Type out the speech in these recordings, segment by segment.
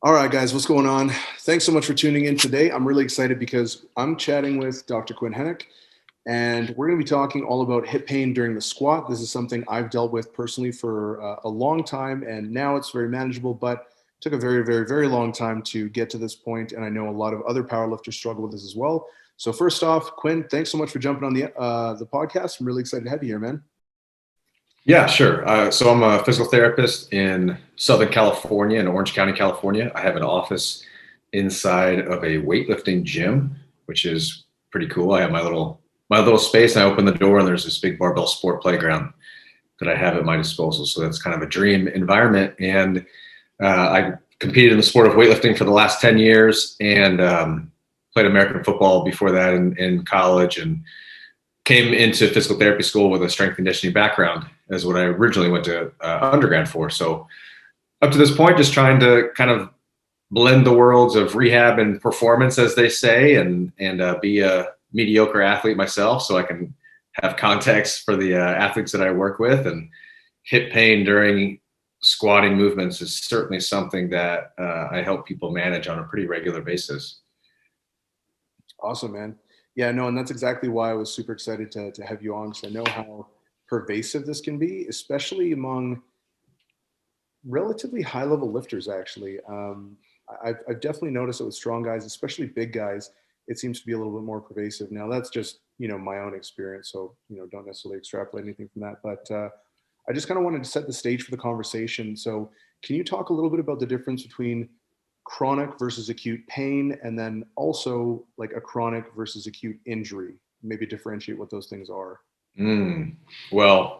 All right, guys, what's going on? Thanks so much for tuning in today. I'm really excited because I'm chatting with Dr. Quinn Henoch, and we're going to be talking all about hip pain during the squat. This is something I've dealt with personally for a long time, and now it's very manageable, but it took a very, very, very long time to get to this point, and I know a lot of other powerlifters struggle with this as well. So first off, Quinn, thanks so much for jumping on the podcast. I'm really excited to have you here, man. Yeah, sure. So I'm a physical therapist in Southern California, in Orange County, California. I have an office inside of a weightlifting gym, which is pretty cool. I have my little space, and I open the door, and there's this big barbell sport playground that I have at my disposal. So that's kind of a dream environment. And I competed in the sport of weightlifting for the last 10 years, and played American football before that in college, and came into physical therapy school with a strength conditioning background as what I originally went to undergrad for. So up to this point, just trying to kind of blend the worlds of rehab and performance, as they say, and be a mediocre athlete myself, so I can have context for the athletes that I work with. And hip pain during squatting movements is certainly something that I help people manage on a pretty regular basis. Awesome, man. Yeah, no, and that's exactly why I was super excited to have you on, because I know how pervasive this can be, especially among relatively high level lifters, actually. I've definitely noticed it with strong guys, especially big guys. It seems to be a little bit more pervasive. Now, that's just, my own experience. So, don't necessarily extrapolate anything from that. But I just kind of wanted to set the stage for the conversation. So, can you talk a little bit about the difference between chronic versus acute pain, and then also like a chronic versus acute injury? Maybe differentiate what those things are. Well,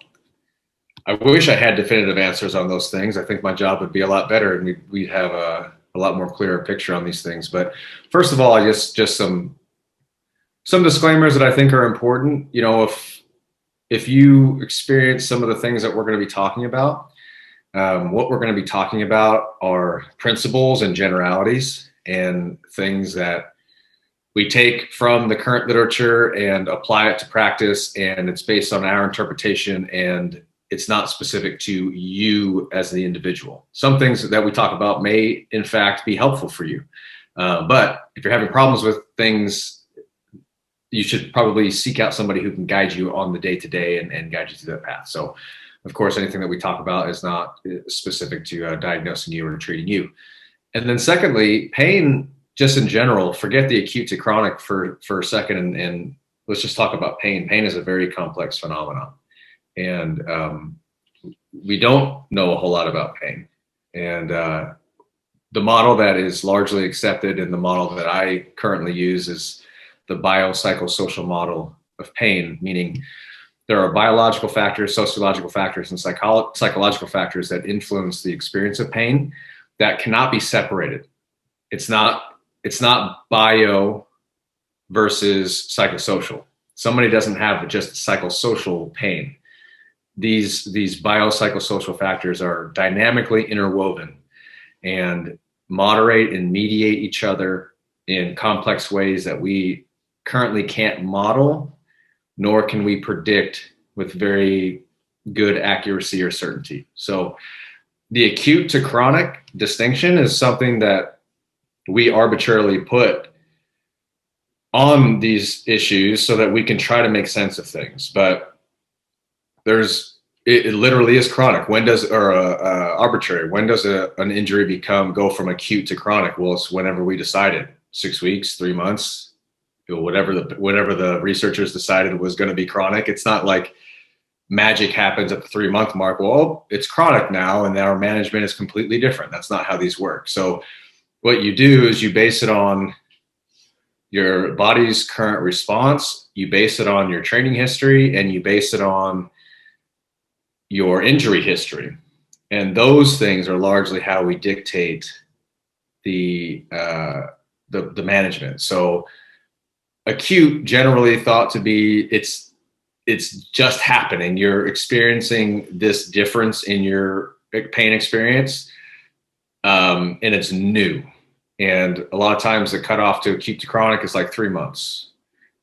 I wish I had definitive answers on those things. I think my job would be a lot better, and we'd have a lot more clearer picture on these things. But first of all, I guess just some disclaimers that I think are important. If you experience some of the things that we're going to be talking about, what we're going to be talking about are principles and generalities and things that we take from the current literature and apply it to practice, and it's based on our interpretation, and it's not specific to you as the individual. Some things that we talk about may, in fact, be helpful for you. But if you're having problems with things, you should probably seek out somebody who can guide you on the day-to-day and guide you through that path. So, of course, anything that we talk about is not specific to diagnosing you or treating you. And then secondly, pain, just in general, forget the acute to chronic for a second, and let's just talk about pain. Pain is a very complex phenomenon. And we don't know a whole lot about pain. And the model that is largely accepted, and the model that I currently use, is the biopsychosocial model of pain, meaning there are biological factors, sociological factors, and psychological factors that influence the experience of pain that cannot be separated. It's not bio versus psychosocial. Somebody doesn't have just psychosocial pain. These biopsychosocial factors are dynamically interwoven and moderate and mediate each other in complex ways that we currently can't model, nor can we predict with very good accuracy or certainty. So the acute to chronic distinction is something that we arbitrarily put on these issues so that we can try to make sense of things. But it literally is chronic. When does, or arbitrary, when does an injury go from acute to chronic? Well, it's whenever we decide it. 6 weeks, 3 months, whatever the researchers decided was going to be chronic. It's not like magic happens at the 3-month mark. Well, it's chronic now, and our management is completely different. That's not how these work. So what you do is you base it on your body's current response, you base it on your training history, and you base it on your injury history. And those things are largely how we dictate the management. So acute, generally thought to be, it's just happening. You're experiencing this difference in your pain experience, and it's new. And a lot of times the cutoff to acute to chronic is like 3 months.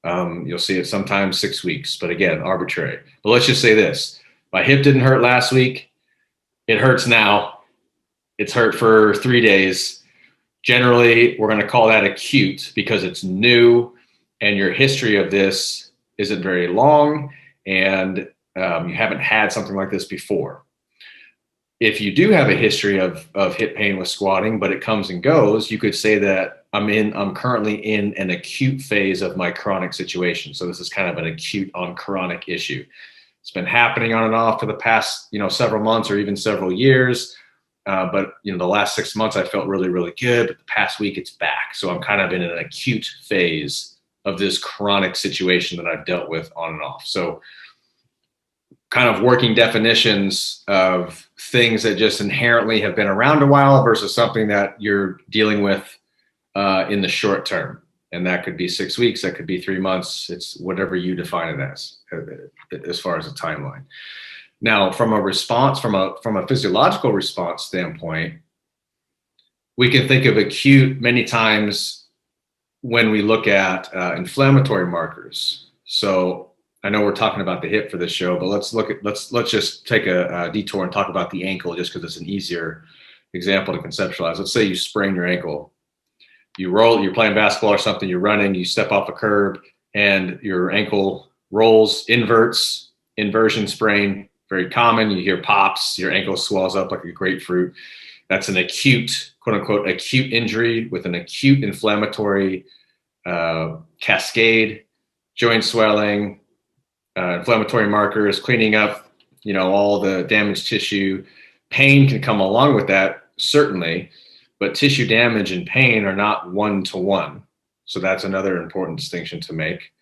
You'll see it sometimes 6 weeks, but again, arbitrary. But let's just say this. My hip didn't hurt last week. It hurts now. It's hurt for 3 days. Generally, we're going to call that acute because it's new and your history of this isn't very long, and you haven't had something like this before. If you do have a history of hip pain with squatting, but it comes and goes, you could say that I'm currently in an acute phase of my chronic situation. So this is kind of an acute on chronic issue. It's been happening on and off for the past, several months or even several years. But the last 6 months I felt really, really good. But the past week it's back. So I'm kind of in an acute phase of this chronic situation that I've dealt with on and off. So kind of working definitions of things that just inherently have been around a while versus something that you're dealing with in the short term. And that could be 6 weeks, that could be 3 months. It's whatever you define it as far as a timeline. Now, from a response, from a physiological response standpoint, we can think of acute many times when we look at inflammatory markers. So I know we're talking about the hip for this show, but let's just take a detour and talk about the ankle, just because it's an easier example to conceptualize. Let's say you sprain your ankle. You're playing basketball or something, you're running, you step off a curb, and your ankle rolls, inverts, inversion sprain, very common. You hear pops, your ankle swells up like a grapefruit. That's an acute, quote unquote, acute injury with an acute inflammatory cascade, joint swelling, inflammatory markers, cleaning up, all the damaged tissue. Pain can come along with that, certainly, but tissue damage and pain are not one-to-one. So that's another important distinction to make.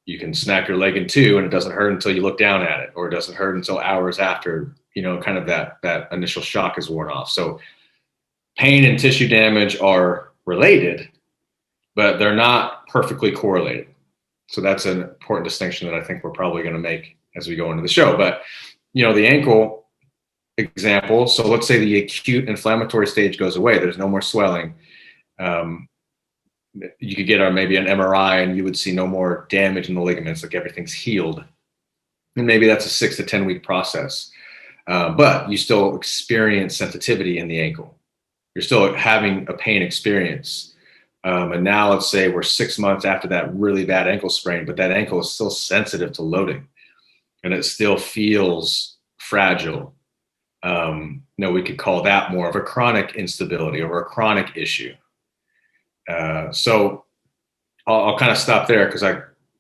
You can snap your leg in two and it doesn't hurt until you look down at it, or it doesn't hurt until hours after, kind of that initial shock is worn off. So pain and tissue damage are related, but they're not perfectly correlated. So that's an important distinction that I think we're probably going to make as we go into the show. But, the ankle example, so let's say the acute inflammatory stage goes away. There's no more swelling. You could get maybe an MRI and you would see no more damage in the ligaments, like everything's healed. And maybe that's a 6 to 10 week process. But you still experience sensitivity in the ankle. You're still having a pain experience. And now let's say we're 6 months after that really bad ankle sprain, but that ankle is still sensitive to loading and it still feels fragile. We could call that more of a chronic instability or a chronic issue. So I'll kind of stop there because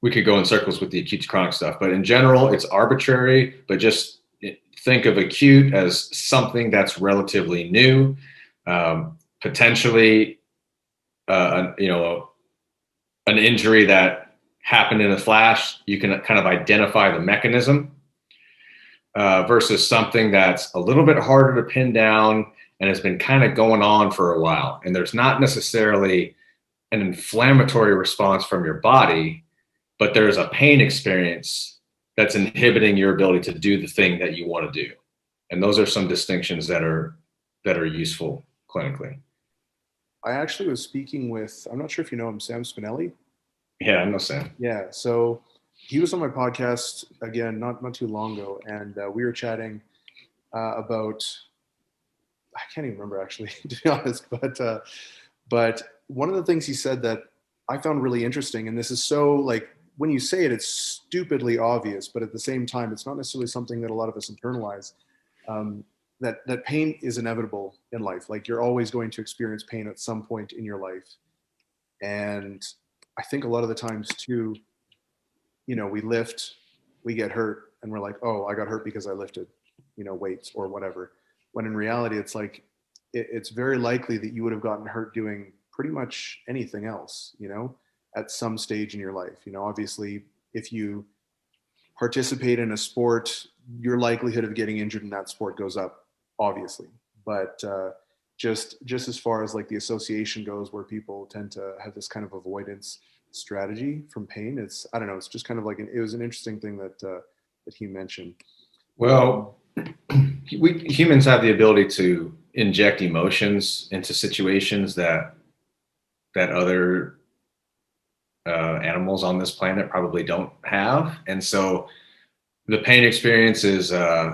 we could go in circles with the acute to chronic stuff, but in general, it's arbitrary, but just think of acute as something that's relatively new, potentially, an injury that happened in a flash. You can kind of identify the mechanism versus something that's a little bit harder to pin down and has been kind of going on for a while. And there's not necessarily an inflammatory response from your body, but there's a pain experience that's inhibiting your ability to do the thing that you want to do. And those are some distinctions that are useful clinically. I actually was speaking with, I'm not sure if you know him, Sam Spinelli. Yeah, I know Sam. Yeah, so he was on my podcast again not too long ago, and we were chatting about, I can't even remember actually, to be honest, but one of the things he said that I found really interesting, and this is so, like, when you say it, it's stupidly obvious, but at the same time, it's not necessarily something that a lot of us internalize, that pain is inevitable in life. Like, you're always going to experience pain at some point in your life. And I think a lot of the times too, we lift, we get hurt, and we're like, oh, I got hurt because I lifted, weights or whatever. When in reality, it's like, it's very likely that you would have gotten hurt doing pretty much anything else, at some stage in your life. Obviously, if you participate in a sport, your likelihood of getting injured in that sport goes up, obviously. But just as far as like the association goes, where people tend to have this kind of avoidance strategy from pain, I don't know, it's just kind of like it was an interesting thing that he mentioned. Well, we humans have the ability to inject emotions into situations that other animals on this planet probably don't have. And so the pain experience is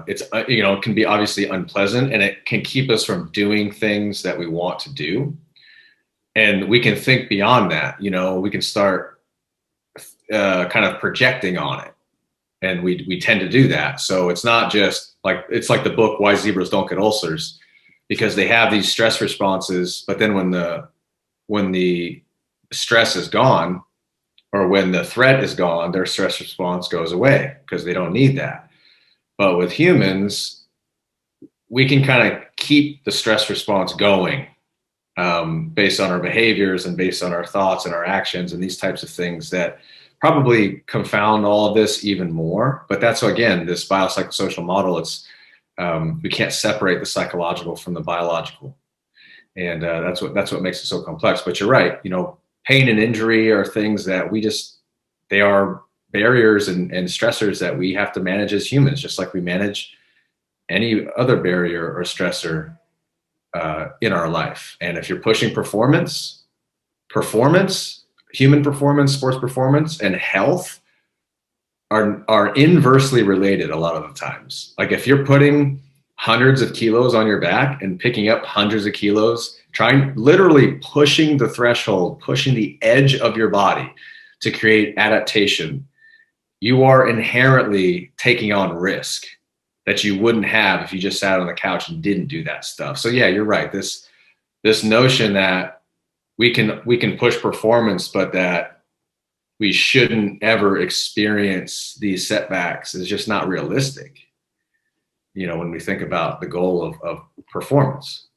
it's it can be obviously unpleasant, and it can keep us from doing things that we want to do. And we can think beyond that. We can start kind of projecting on it, and we tend to do that. So it's not just like, it's like the book Why Zebras Don't Get Ulcers, because they have these stress responses, but then when the stress is gone, or when the threat is gone, their stress response goes away because they don't need that. But with humans, we can kind of keep the stress response going based on our behaviors and based on our thoughts and our actions and these types of things that probably confound all of this even more. But that's, again, this biopsychosocial model. It's we can't separate the psychological from the biological, and that's what makes it so complex. But you're right. Pain and injury are things that they are barriers and stressors that we have to manage as humans, just like we manage any other barrier or stressor in our life. And if you're pushing performance, human performance, sports performance, and health are inversely related a lot of the times. Like if you're putting hundreds of kilos on your back and picking up hundreds of kilos, literally pushing the threshold, pushing the edge of your body to create adaptation, you are inherently taking on risk that you wouldn't have if you just sat on the couch and didn't do that stuff. So yeah, you're right. This notion that we can push performance, but that we shouldn't ever experience these setbacks is just not realistic. When we think about the goal of performance.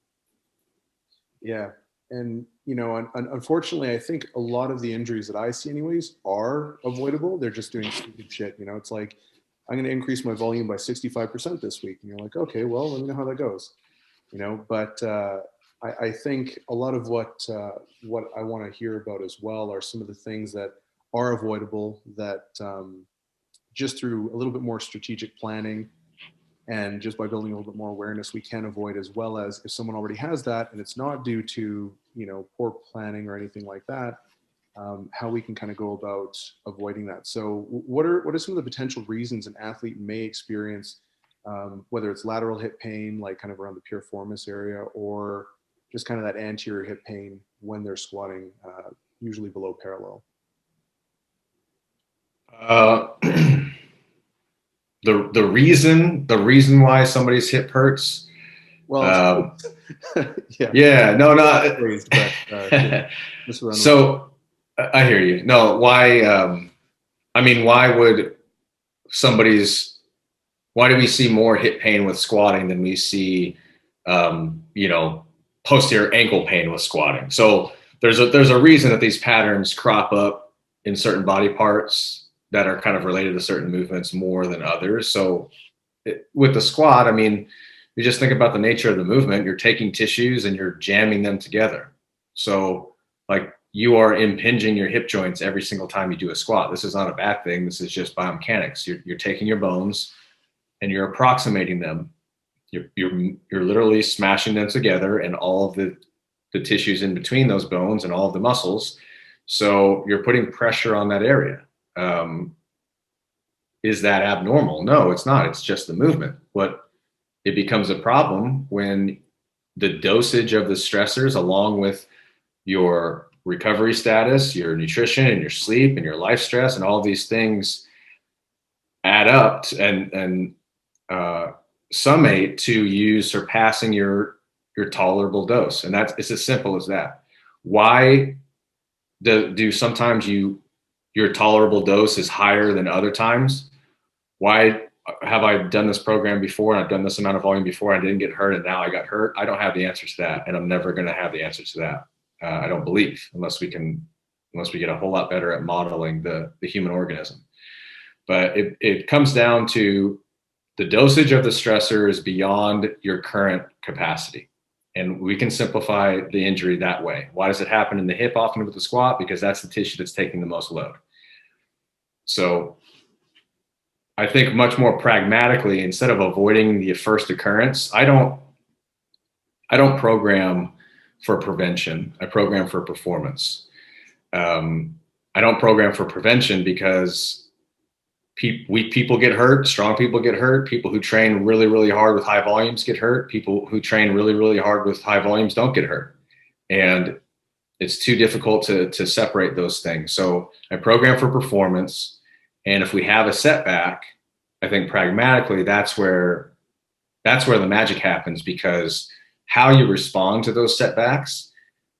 Yeah. And, unfortunately, I think a lot of the injuries that I see anyways are avoidable. They're just doing stupid shit. It's like, I'm going to increase my volume by 65% this week. And you're like, okay, well, let me know how that goes. But I think a lot of what I want to hear about as well are some of the things that are avoidable that just through a little bit more strategic planning and just by building a little bit more awareness, we can avoid, as well as if someone already has that and it's not due to, poor planning or anything like that, how we can kind of go about avoiding that. So what are some of the potential reasons an athlete may experience, whether it's lateral hip pain, like kind of around the piriformis area, or just kind of that anterior hip pain when they're squatting, usually below parallel? The reason why somebody's hip hurts. Well, yeah, no, not. So I hear you. No, why? Why do we see more hip pain with squatting than we see, posterior ankle pain with squatting? So there's a reason that these patterns crop up in certain body parts that are kind of related to certain movements more than others. So with the squat, you just think about the nature of the movement. You're taking tissues and you're jamming them together. So like you are impinging your hip joints every single time you do a squat. This is not a bad thing. This is just biomechanics. You're taking your bones and you're approximating them. You're literally smashing them together, and all of the tissues in between those bones and all of the muscles. So you're putting pressure on that area. Is that abnormal? No, it's not. It's just the movement. It becomes a problem when the dosage of the stressors, along with your recovery status, your nutrition and your sleep and your life stress and all these things add up and summate to you surpassing your tolerable dose. And it's as simple as that. Why do sometimes your tolerable dose is higher than other times? Why have I done this program before and I've done this amount of volume before, I didn't get hurt, and now I got hurt? I don't have the answers to that, and I'm never going to have the answers to that. I don't believe, unless we get a whole lot better at modeling the human organism. But it comes down to the dosage of the stressor is beyond your current capacity. And we can simplify the injury that way. Why does it happen in the hip often with the squat? Because that's the tissue that's taking the most load. So I think much more pragmatically, instead of avoiding the first occurrence, I don't program for prevention. I program for performance. I don't program for prevention because weak people get hurt, strong people get hurt. People who train really, really hard with high volumes get hurt. People who train really, really hard with high volumes don't get hurt. And it's too difficult to separate those things. So I program for performance. And if we have a setback, I think pragmatically, that's where the magic happens, because how you respond to those setbacks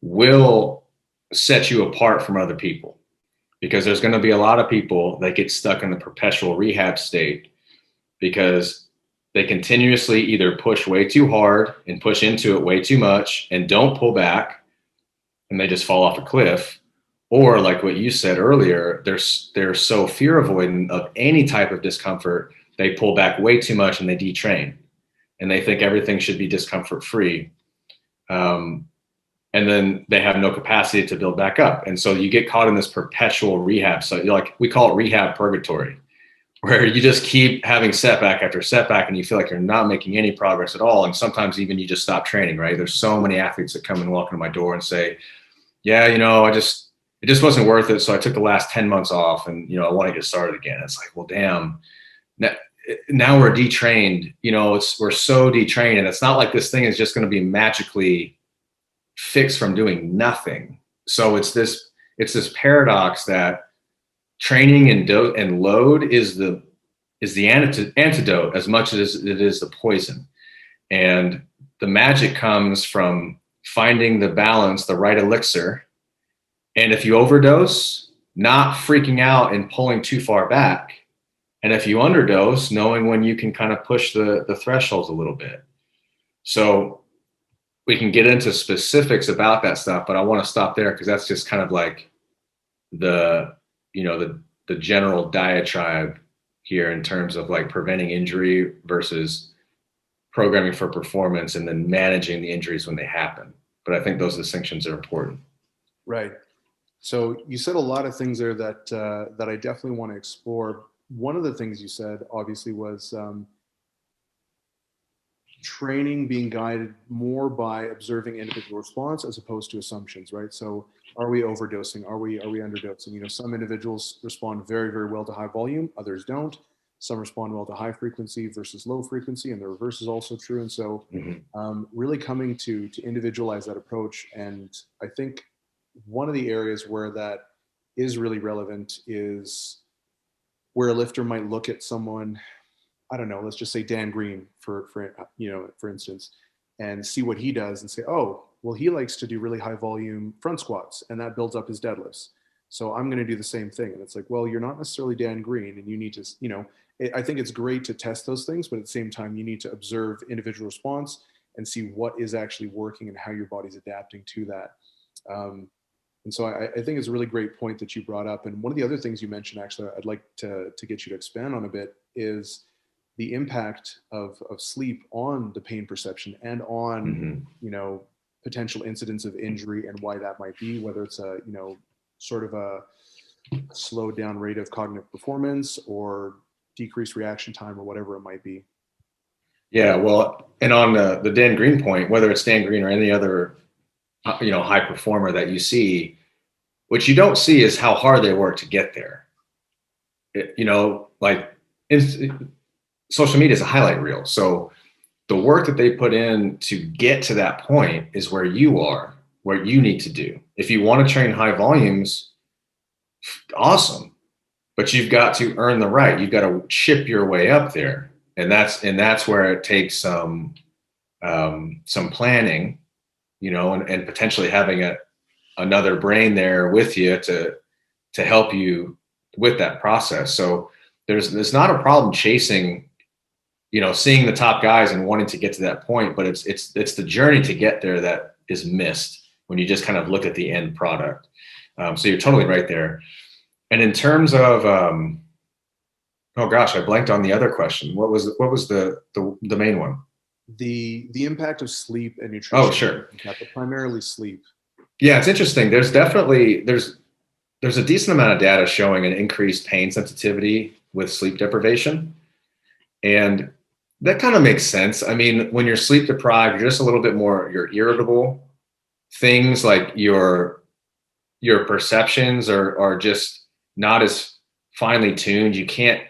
will set you apart from other people. Because there's going to be a lot of people that get stuck in the perpetual rehab state because they continuously either push way too hard and push into it way too much and don't pull back, and they just fall off a cliff. Or like what you said earlier, they're so fear avoidant of any type of discomfort, they pull back way too much and they detrain, and they think everything should be discomfort free. And then they have no capacity to build back up. And so you get caught in this perpetual rehab. So you're like, we call it rehab purgatory, where you just keep having setback after setback and you feel like you're not making any progress at all. And sometimes even you just stop training, right? There's so many athletes that come and walk into my door and say, yeah, it just wasn't worth it. So I took the last 10 months off and, I want to get started again. It's like, well, damn, now we're detrained, we're so detrained, and it's not like this thing is just going to be magically fixed from doing nothing. So it's this paradox that training and load is the antidote as much as it is the poison. And the magic comes from finding the balance, the right elixir. And if you overdose, not freaking out and pulling too far back. And if you underdose, knowing when you can kind of push the thresholds a little bit. So we can get into specifics about that stuff, but I want to stop there because that's just kind of like the general diatribe here in terms of like preventing injury versus programming for performance and then managing the injuries when they happen. But I think those distinctions are important. Right. So you said a lot of things there that I definitely want to explore. One of the things you said, obviously, was training being guided more by observing individual response as opposed to assumptions, right? So are we overdosing? Are we underdosing? Some individuals respond very, very well to high volume, others don't. Some respond well to high frequency versus low frequency, and the reverse is also true. And so really coming to individualize that approach. And I think one of the areas where that is really relevant is where a lifter might look at someone, I don't know, let's just say Dan Green for instance, and see what he does and say, oh, well, he likes to do really high volume front squats and that builds up his deadlifts. So I'm going to do the same thing. And it's like, well, you're not necessarily Dan Green, and you need to, I think it's great to test those things, but at the same time, you need to observe individual response and see what is actually working and how your body's adapting to that. And so I think it's a really great point that you brought up. And one of the other things you mentioned, actually, I'd like to get you to expand on a bit, is the impact of sleep on the pain perception and on, potential incidents of injury and why that might be, whether it's a, sort of a slowed down rate of cognitive performance or decreased reaction time or whatever it might be. Yeah, well, and on the Dan Green point, whether it's Dan Green or any other, high performer that you see, what you don't see is how hard they work to get there. Social media is a highlight reel. So the work that they put in to get to that point is where you are, where you need to do. If you want to train high volumes, awesome. But you've got to earn the right. You've got to chip your way up there. And that's where it takes some planning, and potentially having another brain there with you to help you with that process. So there's not a problem chasing, seeing the top guys and wanting to get to that point, but it's the journey to get there that is missed when you just kind of look at the end product. So you're totally right there. And in terms of, oh gosh, I blanked on the other question. What was the main one? The impact of sleep and nutrition. Oh, sure. But primarily sleep. Yeah, it's interesting. There's a decent amount of data showing an increased pain sensitivity with sleep deprivation. And that kind of makes sense. I mean, when you're sleep deprived, you're just a little bit more, you're irritable. Things like your perceptions are just not as finely tuned. You can't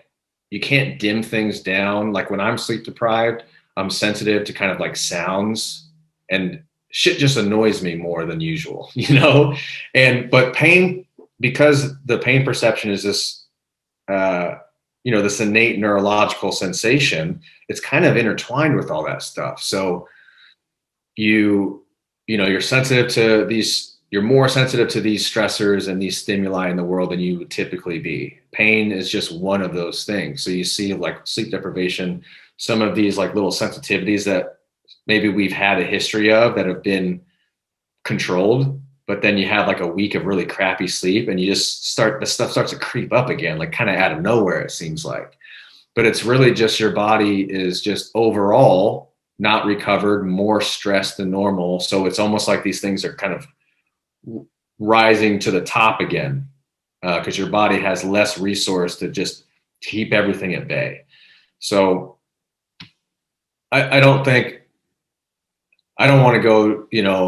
you can't dim things down. Like when I'm sleep deprived, I'm sensitive to kind of like sounds, and shit just annoys me more than usual, but pain, because the pain perception is this, uh, this innate neurological sensation, it's kind of intertwined with all that stuff. So you're sensitive to these, you're more sensitive to these stressors and these stimuli in the world than you would typically be. Pain is just one of those things. So you see like sleep deprivation, some of these like little sensitivities that maybe we've had a history of that have been controlled, but then you have like a week of really crappy sleep and the stuff starts to creep up again, like kind of out of nowhere, it seems like. But it's really just your body is just overall not recovered, more stressed than normal. So it's almost like these things are kind of rising to the top again, because your body has less resource to just keep everything at bay. So I don't want to go,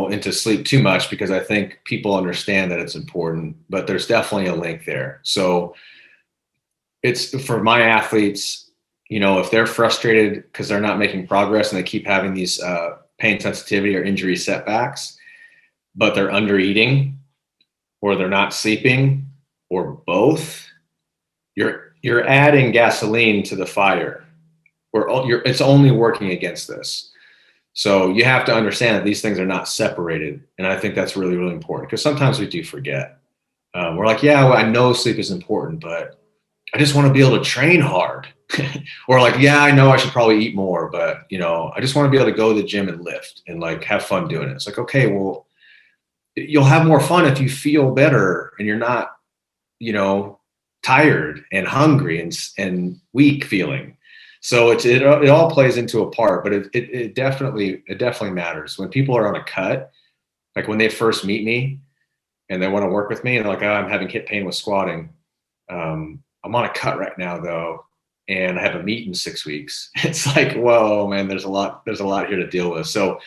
into sleep too much, because I think people understand that it's important, but there's definitely a link there. So it's for my athletes, if they're frustrated because they're not making progress and they keep having these pain sensitivity or injury setbacks, but they're under eating or they're not sleeping or both, you're adding gasoline to the fire, it's only working against this. So you have to understand that these things are not separated. And I think that's really, really important, because sometimes we do forget. We're like, yeah, well, I know sleep is important, but I just want to be able to train hard. Or like, yeah, I know I should probably eat more, but I just want to be able to go to the gym and lift and like have fun doing it. It's like, okay, well, you'll have more fun if you feel better and you're not, tired and hungry and weak feeling. So it all plays into a part, but it definitely matters when people are on a cut. Like when they first meet me and they want to work with me and they're like, oh, I'm having hip pain with squatting. I'm on a cut right now though, and I have a meet in 6 weeks. It's like, whoa, man, there's a lot here to deal with. So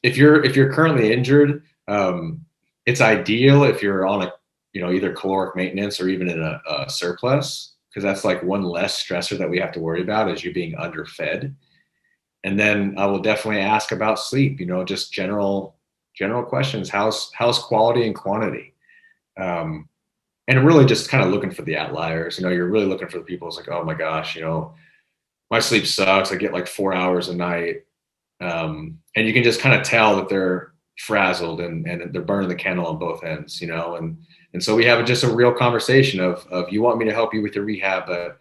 if you're currently injured, it's ideal if you're on a, either caloric maintenance or even in a surplus, because that's like one less stressor that we have to worry about as you being underfed. And then I will definitely ask about sleep, just general questions. How's quality and quantity? And really just kind of looking for the outliers. You're really looking for the people who's like, oh my gosh, my sleep sucks. I get like 4 hours a night. And you can just kind of tell that they're frazzled and they're burning the candle on both ends, and so we have just a real conversation of you want me to help you with your rehab, but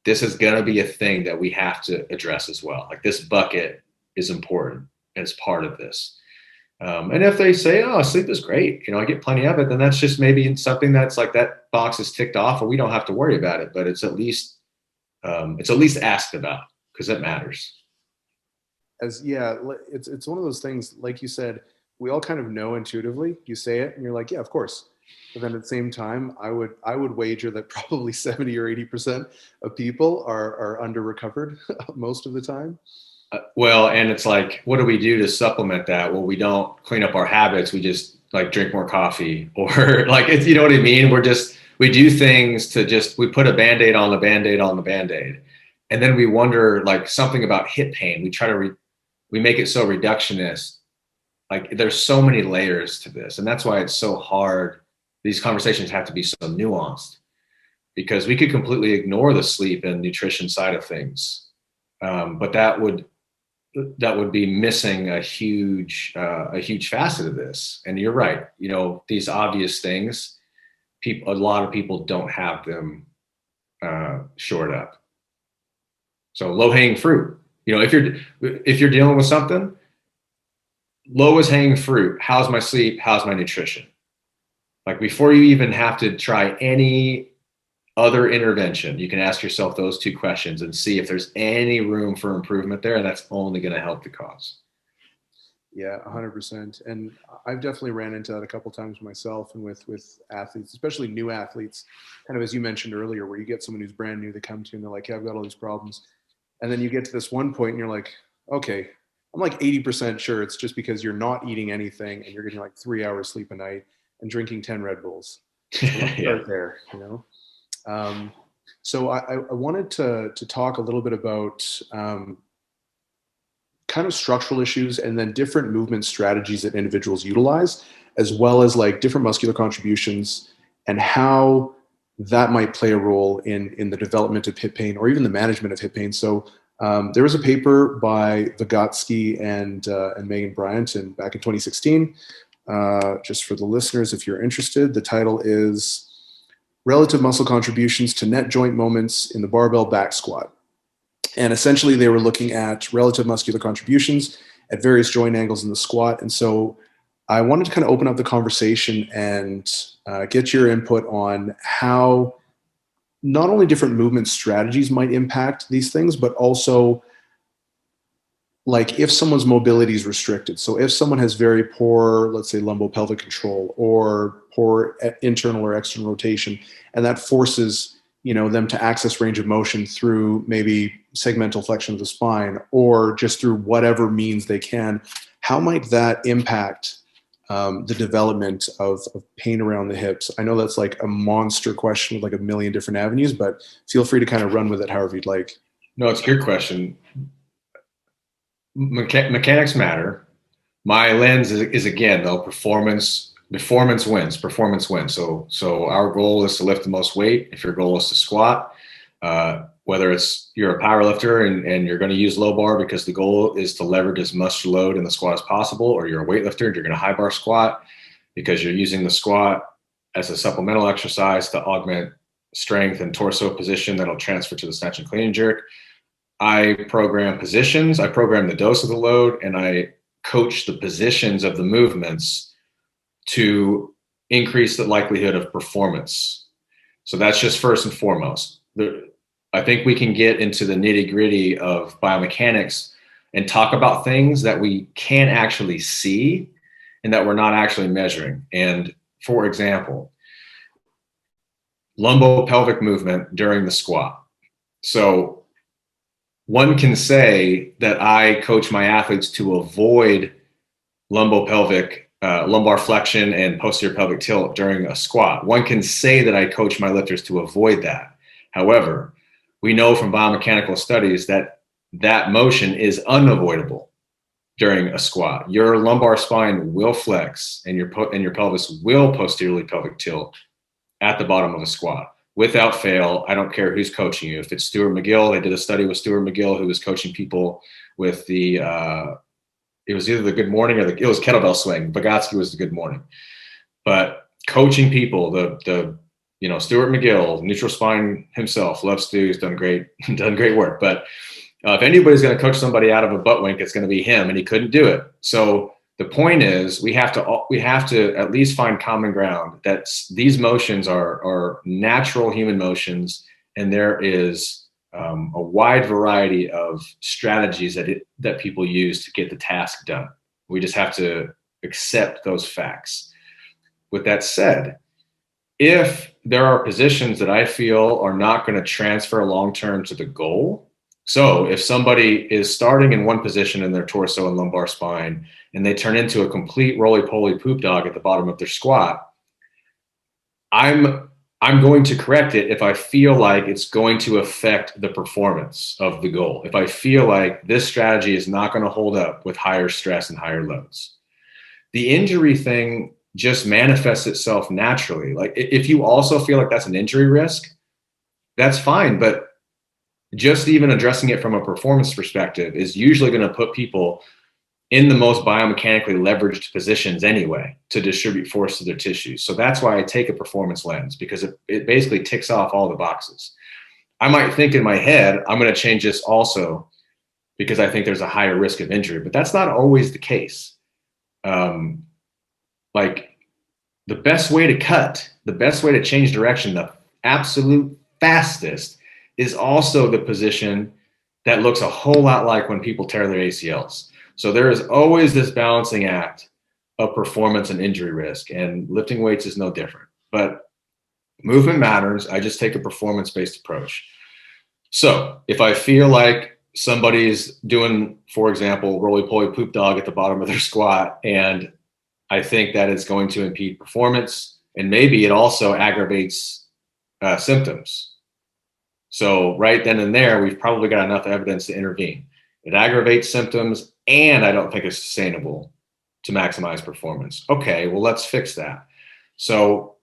this is going to be a thing that we have to address as well. Like this bucket is important as part of this. And if they say, oh, sleep is great, I get plenty of it, then that's just maybe something that's like that box is ticked off and we don't have to worry about it, but it's at least asked about, because it matters. It's one of those things, like you said, we all kind of know intuitively. You say it and you're like, yeah, of course. But then at the same time, I would wager that probably 70 or 80% of people are under recovered most of the time. Well, and it's like, what do we do to supplement that? Well, we don't clean up our habits. We just like drink more coffee, or like, it's, you know what I mean? We do things to we put a Band-Aid on the Band-Aid on the Band-Aid. And then we wonder like something about hip pain. We try to, we make it so reductionist. Like there's so many layers to this. And that's why it's so hard. These conversations have to be so nuanced, because we could completely ignore the sleep and nutrition side of things. But that would be missing a huge facet of this. And you're right. These obvious things, a lot of people don't have them shored up. So low hanging fruit, if you're dealing with something, lowest hanging fruit, how's my sleep? How's my nutrition? Like before you even have to try any other intervention, you can ask yourself those two questions and see if there's any room for improvement there. And that's only going to help the cause. Yeah, 100%. And I've definitely ran into that a couple of times myself, and with athletes, especially new athletes, kind of as you mentioned earlier, where you get someone who's brand new, they come to you and they're like, yeah, I've got all these problems. And then you get to this one point and you're like, okay, I'm like 80% sure it's just because you're not eating anything and you're getting like 3 hours sleep a night and drinking 10 Red Bulls. So let's start there, So I wanted to talk a little bit about kind of structural issues and then different movement strategies that individuals utilize, as well as like different muscular contributions and how that might play a role in the development of hip pain or even the management of hip pain. So there was a paper by Vygotsky and Megan Bryant back in 2016. Just for the listeners, if you're interested, the title is Relative Muscle Contributions to Net Joint Moments in the Barbell Back Squat. And essentially, they were looking at relative muscular contributions at various joint angles in the squat. And so I wanted to kind of open up the conversation and get your input on how not only different movement strategies might impact these things, but also like if someone's mobility is restricted. So if someone has very poor, let's say, lumbopelvic control or poor internal or external rotation, and that forces them to access range of motion through maybe segmental flexion of the spine or just through whatever means they can, how might that impact the development of pain around the hips? I know that's like a monster question with like a million different avenues, but feel free to kind of run with it however you'd like. No, it's a good question. Mechanics matter. My lens is again, though, performance wins. So our goal is to lift the most weight. If your goal is to squat, whether it's you're a power lifter and you're going to use low bar because the goal is to leverage as much load in the squat as possible, or you're a weightlifter and you're going to high bar squat because you're using the squat as a supplemental exercise to augment strength and torso position that'll transfer to the snatch and clean and jerk. I program positions, I program the dose of the load, and I coach the positions of the movements to increase the likelihood of performance. So that's just first and foremost. I think we can get into the nitty-gritty of biomechanics and talk about things that we can't actually see and that we're not actually measuring. And for example, lumbopelvic movement during the squat. So one can say that I coach my athletes to avoid lumbopelvic, lumbar flexion and posterior pelvic tilt during a squat. One can say that I coach my lifters to avoid that. However, we know from biomechanical studies that that motion is unavoidable during a squat. Your lumbar spine will flex and your pelvis will posteriorly pelvic tilt at the bottom of a squat. Without fail, I don't care who's coaching you. If it's Stuart McGill, they did a study with Stuart McGill who was coaching people with the, it was either the good morning or it was kettlebell swing. Vygotsky was the good morning. But coaching people, Stuart McGill, neutral spine himself, loves Stu, he's done great work. But if anybody's going to coach somebody out of a butt wink, it's going to be him, and he couldn't do it. So the point is, we have to at least find common ground that these motions are natural human motions, and there is a wide variety of strategies that people use to get the task done. We just have to accept those facts. With that said, if there are positions that I feel are not going to transfer long-term to the goal, so if somebody is starting in one position in their torso and lumbar spine and they turn into a complete roly-poly poop dog at the bottom of their squat, I'm going to correct it if I feel like it's going to affect the performance of the goal. If I feel like this strategy is not going to hold up with higher stress and higher loads. The injury thing just manifests itself naturally. Like if you also feel like that's an injury risk, that's fine. But just even addressing it from a performance perspective is usually going to put people in the most biomechanically leveraged positions anyway to distribute force to their tissues. So that's why I take a performance lens, because it basically ticks off all the boxes. I might think in my head, I'm going to change this also because I think there's a higher risk of injury, but that's not always the case. Like the best way to cut, the best way to change direction, the absolute fastest is also the position that looks a whole lot like when people tear their ACLs. So there is always this balancing act of performance and injury risk, and lifting weights is no different. But movement matters. I just take a performance-based approach. So if I feel like somebody's doing, for example, roly-poly poop dog at the bottom of their squat, and I think that it's going to impede performance, and maybe it also aggravates symptoms. So right then and there, we've probably got enough evidence to intervene. It aggravates symptoms, and I don't think it's sustainable to maximize performance. Okay, well, let's fix that. So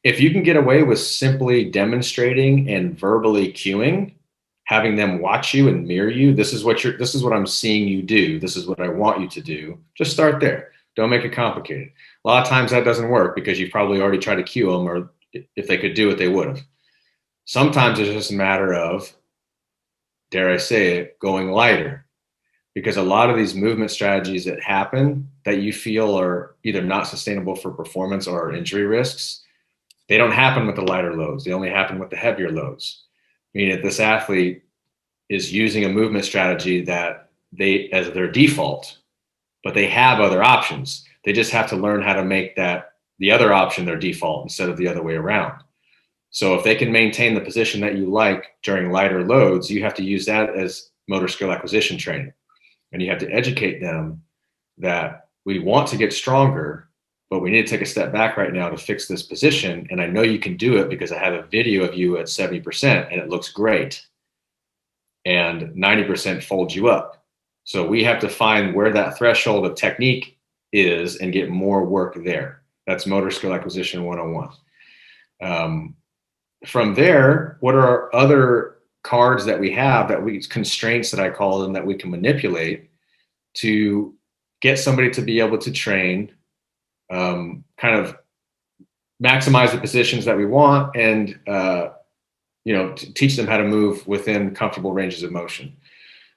if you can get away with simply demonstrating and verbally cueing, having them watch you and mirror you, this is what I'm seeing you do. This is what I want you to do. Just start there. Don't make it complicated. A lot of times that doesn't work because you've probably already tried to cue them, or if they could do it, they would have. Sometimes it's just a matter of, dare I say it, going lighter. Because a lot of these movement strategies that happen that you feel are either not sustainable for performance or injury risks, they don't happen with the lighter loads. They only happen with the heavier loads. Meaning that this athlete is using a movement strategy that they, as their default, but they have other options. They just have to learn how to make that the other option their default instead of the other way around. So if they can maintain the position that you like during lighter loads, you have to use that as motor skill acquisition training. And you have to educate them that we want to get stronger, but we need to take a step back right now to fix this position. And I know you can do it because I have a video of you at 70% and it looks great. And 90% folds you up. So we have to find where that threshold of technique is and get more work there. That's motor skill acquisition 101. From there, what are our other cards that we have, constraints that I call them, that we can manipulate to get somebody to be able to train, kind of maximize the positions that we want, and to teach them how to move within comfortable ranges of motion.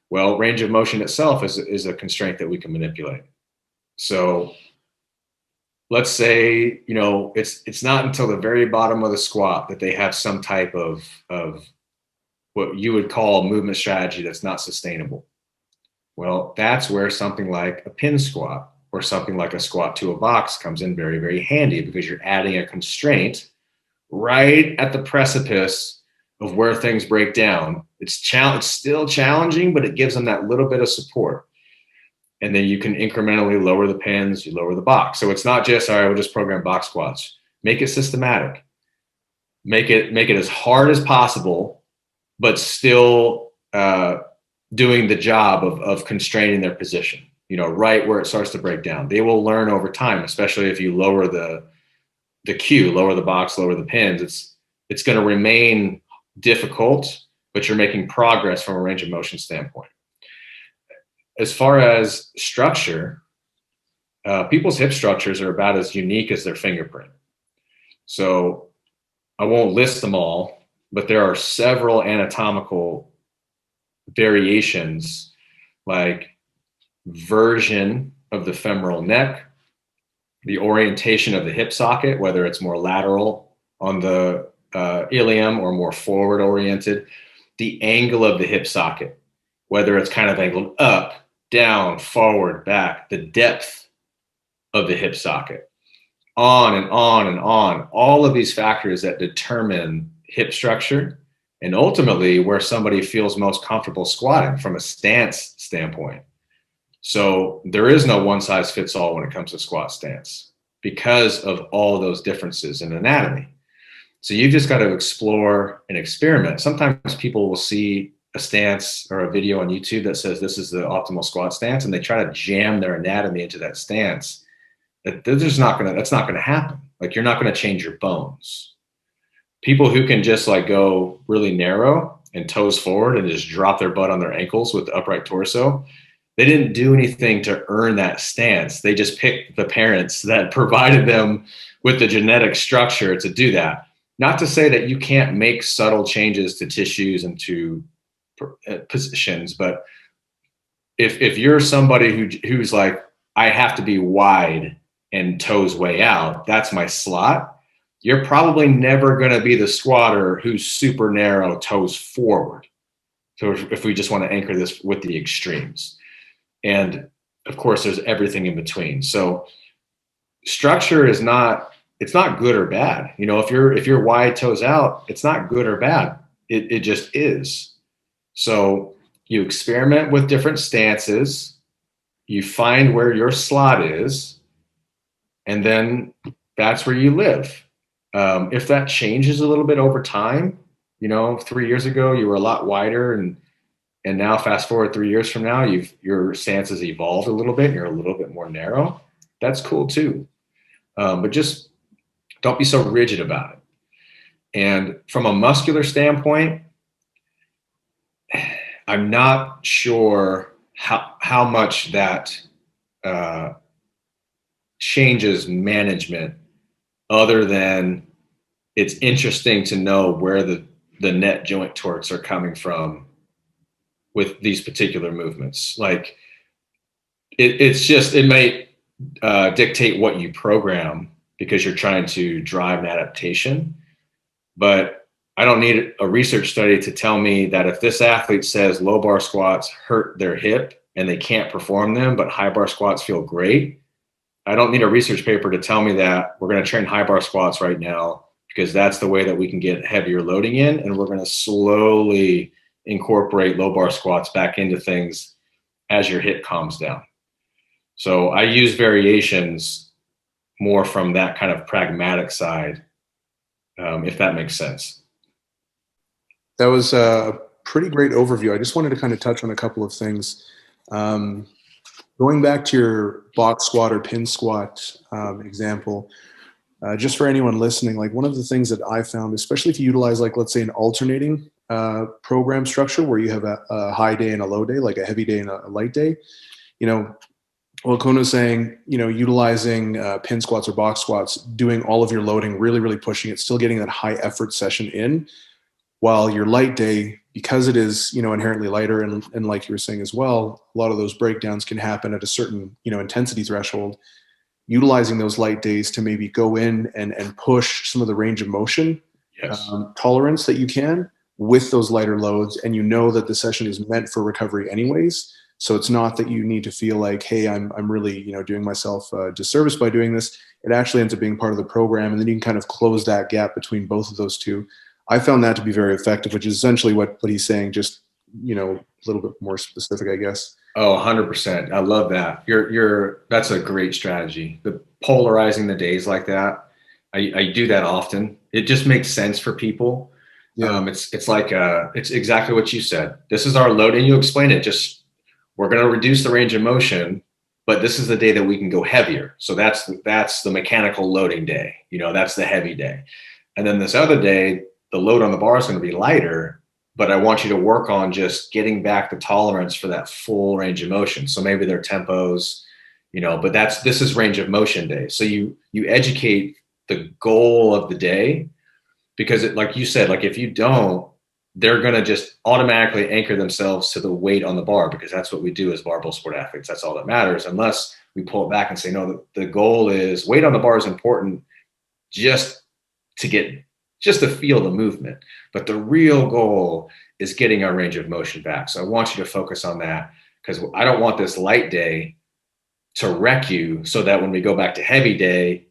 Well, range of motion itself is a constraint that we can manipulate. So let's say, it's not until the very bottom of the squat that they have some type of what you would call a movement strategy that's not sustainable. Well, that's where something like a pin squat or something like a squat to a box comes in very, very handy, because you're adding a constraint right at the precipice of where things break down. It's still challenging, but it gives them that little bit of support. And then you can incrementally lower the pins, you lower the box. So it's not just, all right, we'll just program box squats. Make it systematic. Make it as hard as possible, but still doing the job of constraining their position, right where it starts to break down. They will learn over time, especially if you lower the cue, lower the box, lower the pins. It's going to remain difficult, but you're making progress from a range of motion standpoint. As far as structure, people's hip structures are about as unique as their fingerprint. So I won't list them all, but there are several anatomical variations, like version of the femoral neck, the orientation of the hip socket, whether it's more lateral on the ilium or more forward oriented, the angle of the hip socket, whether it's kind of angled up, down, forward, back, the depth of the hip socket, on and on and on. All of these factors that determine hip structure and ultimately where somebody feels most comfortable squatting from a stance standpoint. So there is no one size fits all when it comes to squat stance because of all those differences in anatomy. So you've just got to explore and experiment. Sometimes people will see a stance or a video on YouTube that says this is the optimal squat stance, and they try to jam their anatomy into that stance. That's not going to happen. Like, you're not going to change your bones. People who can just like go really narrow and toes forward and just drop their butt on their ankles with the upright torso, they didn't do anything to earn that stance. They just picked the parents that provided them with the genetic structure to do that. Not to say that you can't make subtle changes to tissues and to positions, but if you're somebody who's like, I have to be wide and toes way out, that's my slot, you're probably never going to be the squatter who's super narrow, toes forward. So if we just want to anchor this with the extremes. And of course, there's everything in between. So structure it's not good or bad. If you're wide toes out, it's not good or bad. It just is. So you experiment with different stances, you find where your slot is, and then that's where you live. If that changes a little bit over time, 3 years ago you were a lot wider, and now fast forward 3 years from now, your stance has evolved a little bit and you're a little bit more narrow. That's cool too. But just don't be so rigid about it. And from a muscular standpoint, I'm not sure how much that uh, changes management, other than it's interesting to know where the net joint torques are coming from with these particular movements. Like it might dictate what you program because you're trying to drive an adaptation. But I don't need a research study to tell me that if this athlete says low bar squats hurt their hip and they can't perform them, but high bar squats feel great, I don't need a research paper to tell me that we're going to train high bar squats right now because that's the way that we can get heavier loading in, and we're going to slowly incorporate low bar squats back into things as your hip calms down. So I use variations more from that kind of pragmatic side, if that makes sense. That was a pretty great overview. I just wanted to kind of touch on a couple of things. Going back to your box squat or pin squat example, just for anyone listening, like one of the things that I found, especially if you utilize, like, let's say an alternating program structure where you have a high day and a low day, like a heavy day and a light day, well, Quinn was saying, utilizing pin squats or box squats, doing all of your loading, really, really pushing it, still getting that high effort session in, while your light day, because it is, inherently lighter, and like you were saying as well, a lot of those breakdowns can happen at a certain, intensity threshold. Utilizing those light days to maybe go in and push some of the range of motion tolerance that you can with those lighter loads, and that the session is meant for recovery anyways. So it's not that you need to feel like, hey, I'm really, doing myself a disservice by doing this. It actually ends up being part of the program, and then you can kind of close that gap between both of those two. I found that to be very effective, which is essentially what he's saying, just, a little bit more specific, I guess. Oh, 100%. I love that. That's a great strategy. The polarizing the days like that. I do that often. It just makes sense for people. Yeah. It's like, it's exactly what you said. This is our load, and you explain it. We're going to reduce the range of motion, but this is the day that we can go heavier. So that's the mechanical loading day. That's the heavy day. And then this other day, the load on the bar is going to be lighter, but I want you to work on just getting back the tolerance for that full range of motion. So maybe they're tempos, but this is range of motion day. So you educate the goal of the day, because like you said, like if you don't, they're going to just automatically anchor themselves to the weight on the bar, because that's what we do as barbell sport athletes. That's all that matters, unless we pull it back and say, no, the goal is weight on the bar is important just to feel the movement. But the real goal is getting our range of motion back. So I want you to focus on that, because I don't want this light day to wreck you so that when we go back to heavy day,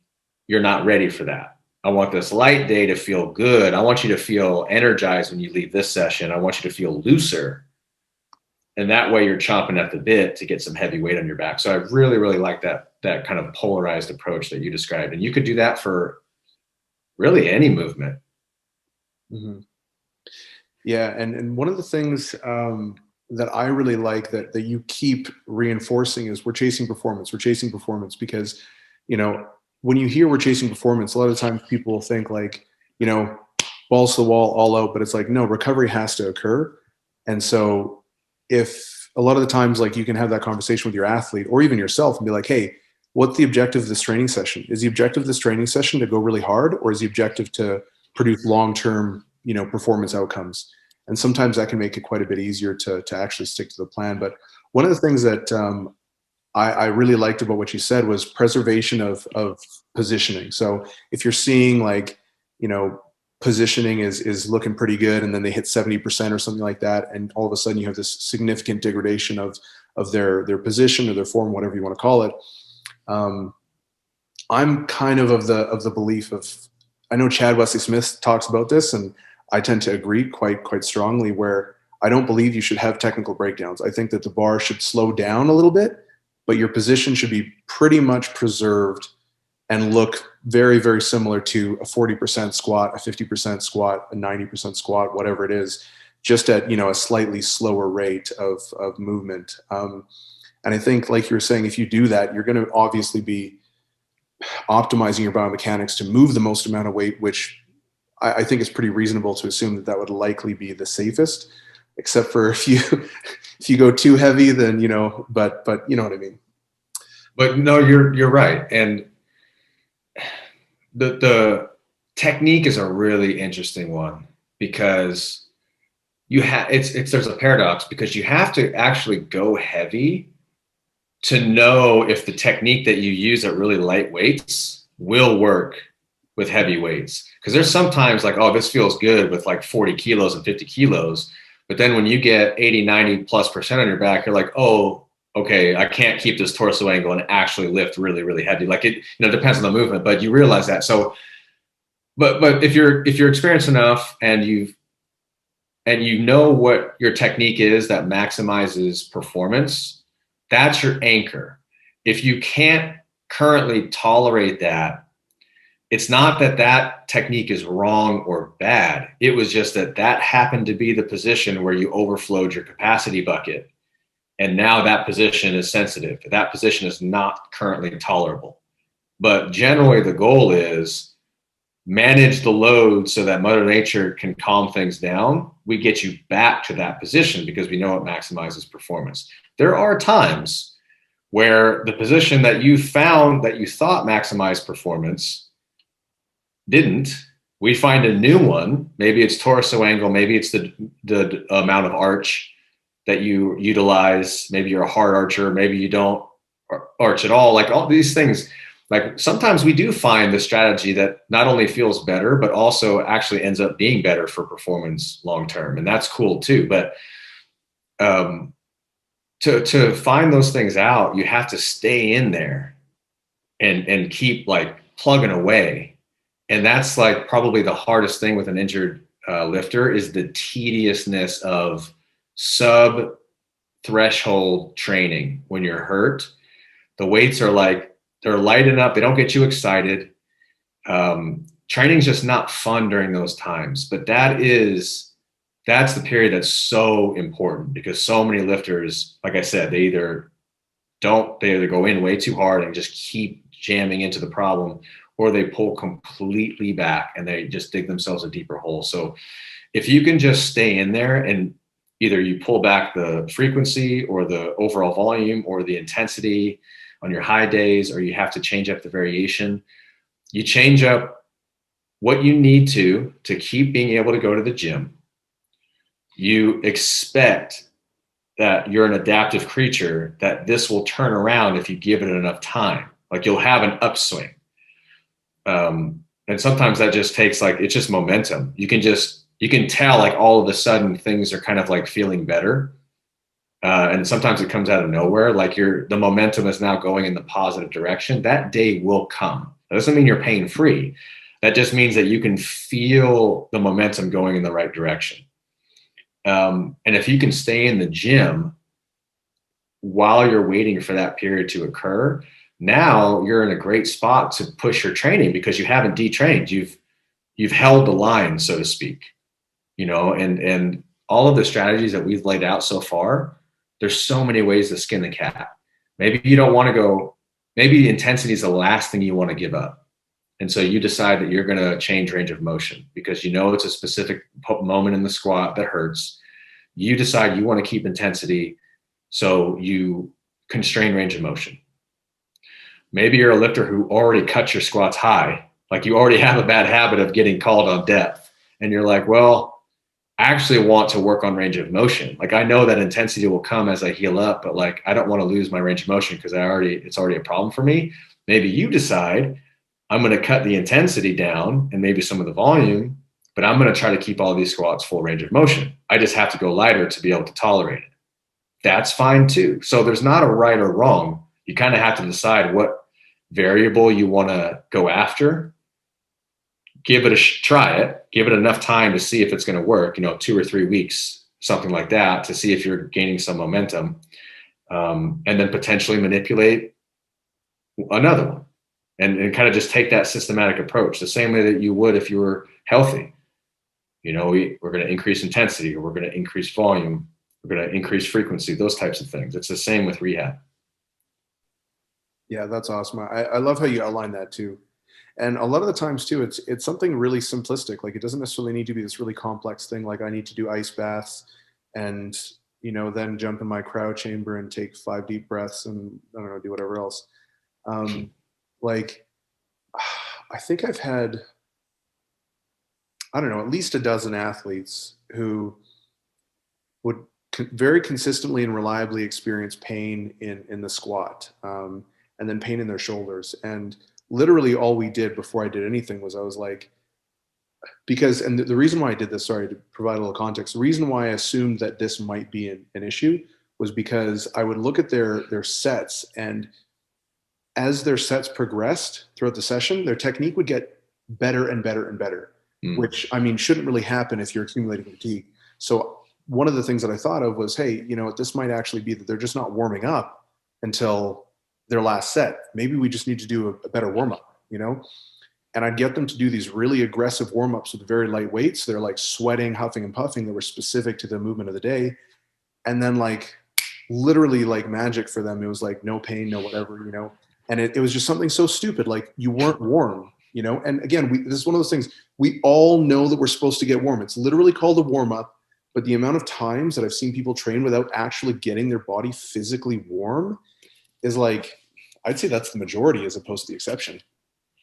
you're not ready for that. I want this light day to feel good. I want you to feel energized when you leave this session. I want you to feel looser. And that way you're chomping at the bit to get some heavy weight on your back. So I really, really like that kind of polarized approach that you described. And you could do that for really any movement. Mm-hmm. Yeah. And one of the things that I really like that you keep reinforcing is we're chasing performance, because, when you hear we're chasing performance, a lot of times people will think like, balls to the wall, all out, but it's like, no, recovery has to occur. And so if a lot of the times, like, you can have that conversation with your athlete or even yourself and be like, hey, what's the objective of this training session? Is the objective of this training session to go really hard, or is the objective to produce long-term, performance outcomes? And sometimes that can make it quite a bit easier to actually stick to the plan. But one of the things that I really liked about what you said was preservation of positioning. So if you're seeing like, positioning is looking pretty good, and then they hit 70% or something like that, and all of a sudden you have this significant degradation of their position or their form, whatever you want to call it. I'm kind of the belief of, I know Chad Wesley Smith talks about this, and I tend to agree quite strongly, where I don't believe you should have technical breakdowns. I think that the bar should slow down a little bit, but your position should be pretty much preserved. and look very, very similar to a 40% squat, a 50% squat, a 90% squat, whatever it is, just at, a slightly slower rate of movement. And I think, like you were saying, if you do that, you're going to obviously be optimizing your biomechanics to move the most amount of weight, which I think is pretty reasonable to assume that would likely be the safest, except for if you go too heavy, then, but you know what I mean? But no, you're right. And the technique is a really interesting one, because there's a paradox, because you have to actually go heavy to know if the technique that you use at really light weights will work with heavy weights. Because there's sometimes like, oh, this feels good with like 40 kilos and 50 kilos. But then when you get 80, 90+% on your back, you're like, oh, okay, I can't keep this torso angle and actually lift really, really heavy. Like it, depends on the movement, but you realize that. So, but if you're experienced enough and you know what your technique is that maximizes performance, that's your anchor. If you can't currently tolerate that, it's not that technique is wrong or bad. It was just that happened to be the position where you overflowed your capacity bucket. And now that position is sensitive. That position is not currently tolerable. But generally the goal is manage the load so that Mother Nature can calm things down. We get you back to that position because we know it maximizes performance. There are times where the position that you found that you thought maximized performance didn't. We find a new one. Maybe it's torso angle. Maybe it's the amount of arch that you utilize. Maybe you're a hard archer. Maybe you don't arch at all. Like all these things. Like sometimes we do find the strategy that not only feels better, but also actually ends up being better for performance long term, and that's cool too. But to find those things out, you have to stay in there and keep like plugging away, and that's like probably the hardest thing with an injured lifter is the tediousness of sub threshold training. When you're hurt, the weights are like, they're light enough. They don't get you excited. Training's just not fun during those times. But that's the period that's so important, because so many lifters, like I said, they either go in way too hard and just keep jamming into the problem, or they pull completely back and they just dig themselves a deeper hole. So if you can just stay in there, and either you pull back the frequency or the overall volume or the intensity on your high days, or you have to change up the variation, you change up what you need to keep being able to go to the gym. You expect that you're an adaptive creature, that this will turn around if you give it enough time. Like you'll have an upswing. And sometimes that just takes it's just momentum. You can tell like all of a sudden things are kind of like feeling better. And sometimes it comes out of nowhere. Like the momentum is now going in the positive direction. That day will come. That doesn't mean you're pain free. That just means that you can feel the momentum going in the right direction. And if you can stay in the gym while you're waiting for that period to occur, now you're in a great spot to push your training, because you haven't detrained. You've held the line, so to speak, and all of the strategies that we've laid out so far, there's so many ways to skin the cat. Maybe you don't want to go, maybe the intensity is the last thing you want to give up. And so you decide that you're going to change range of motion because it's a specific moment in the squat that hurts. You decide you want to keep intensity, so you constrain range of motion. Maybe you're a lifter who already cut your squats high. Like you already have a bad habit of getting called on depth. And you're like, well, I actually want to work on range of motion. Like I know that intensity will come as I heal up, but like I don't want to lose my range of motion because it's already a problem for me. Maybe you decide I'm going to cut the intensity down and maybe some of the volume, but I'm going to try to keep all these squats full range of motion. I just have to go lighter to be able to tolerate it. That's fine too. So there's not a right or wrong. You kind of have to decide what variable you want to go after. Try it, give it enough time to see if it's going to work, 2 or 3 weeks, something like that, to see if you're gaining some momentum, and then potentially manipulate another one. and kind of just take that systematic approach the same way that you would if you were healthy. You know, we're going to increase intensity, or we're going to increase volume, we're going to increase frequency, those types of things. It's the same with rehab. Yeah, that's awesome. I love how you outline that too. And a lot of the times too, it's something really simplistic. Like it doesn't necessarily need to be this really complex thing. Like I need to do ice baths and, then jump in my cryo chamber and take 5 deep breaths and I don't know, do whatever else. Like I think I've had, I don't know, at least a dozen athletes who would very consistently and reliably experience pain in the squat, and then pain in their shoulders. And literally all we did before I did anything was I was like, because, and the reason why I did this, sorry to provide a little context, the reason why I assumed that this might be an issue was because I would look at their sets, and as their sets progressed throughout the session, their technique would get better and better and better, which I mean, shouldn't really happen if you're accumulating fatigue. So one of the things that I thought of was, hey, this might actually be that they're just not warming up until their last set. Maybe we just need to do a better warm up, And I'd get them to do these really aggressive warm ups with very light weights. They're like sweating, huffing and puffing that were specific to the movement of the day. And then like literally like magic for them, it was like no pain, no whatever, And it was just something so stupid. Like you weren't warm, And again, this is one of those things, we all know that we're supposed to get warm. It's literally called a warm up. But the amount of times that I've seen people train without actually getting their body physically warm is like, I'd say that's the majority as opposed to the exception.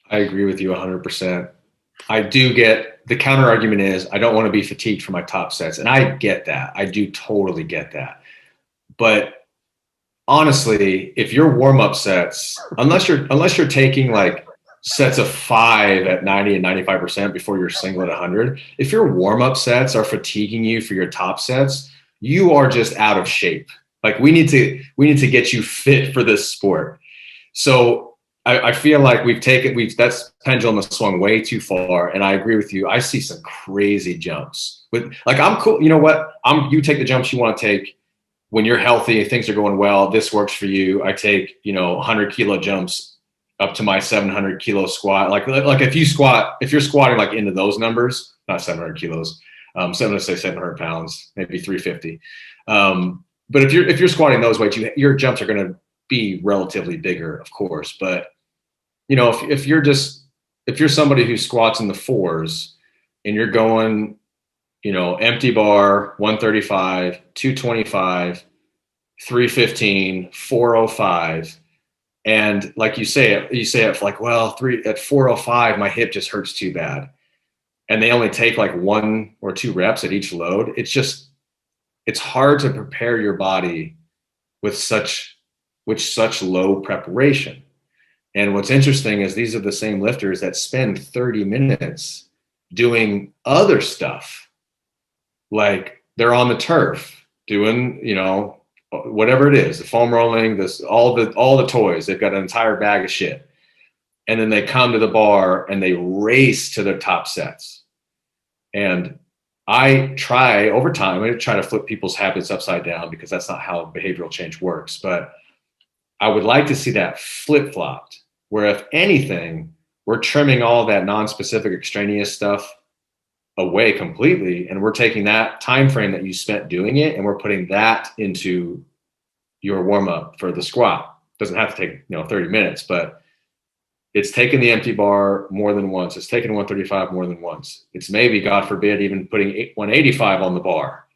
I agree with you 100%. I do get, the counter argument is I don't want to be fatigued for my top sets. And I get that. I do totally get that. But honestly, if your warm-up sets, unless you're taking like sets of 5 at 90 and 95% before your single at 100, if your warm-up sets are fatiguing you for your top sets, you are just out of shape. Like we need to get you fit for this sport. So I feel like that's pendulum has swung way too far. And I agree with you. I see some crazy jumps with like, I'm cool. You know what? You take the jumps you want to take when you're healthy, things are going well. This works for you. I take, 100 kilo jumps up to my 700 kilo squat. Like if you're squatting like into those numbers, not 700 kilos, let's say 700 pounds, maybe 350. But if you're squatting those weights, your jumps are going to be relatively bigger, of course. But if you're somebody who squats in the 4s and you're going, empty bar, 135, 225, 315, 405. And like you say it like, well, at 405, my hip just hurts too bad. And they only take like 1 or 2 reps at each load. It's hard to prepare your body with such low preparation. And what's interesting is these are the same lifters that spend 30 minutes doing other stuff. Like they're on the turf doing, whatever it is, the foam rolling, all the toys. They've got an entire bag of shit. And then they come to the bar and they race to their top sets. And I try over time, I try to flip people's habits upside down because that's not how behavioral change works. But I would like to see that flip-flopped, where if anything, we're trimming all that non-specific extraneous stuff away completely, and we're taking that time frame that you spent doing it and we're putting that into your warm-up for the squat. Doesn't have to take 30 minutes, but it's taken the empty bar more than once. It's taken 135 more than once. It's maybe, God forbid, even putting 185 on the bar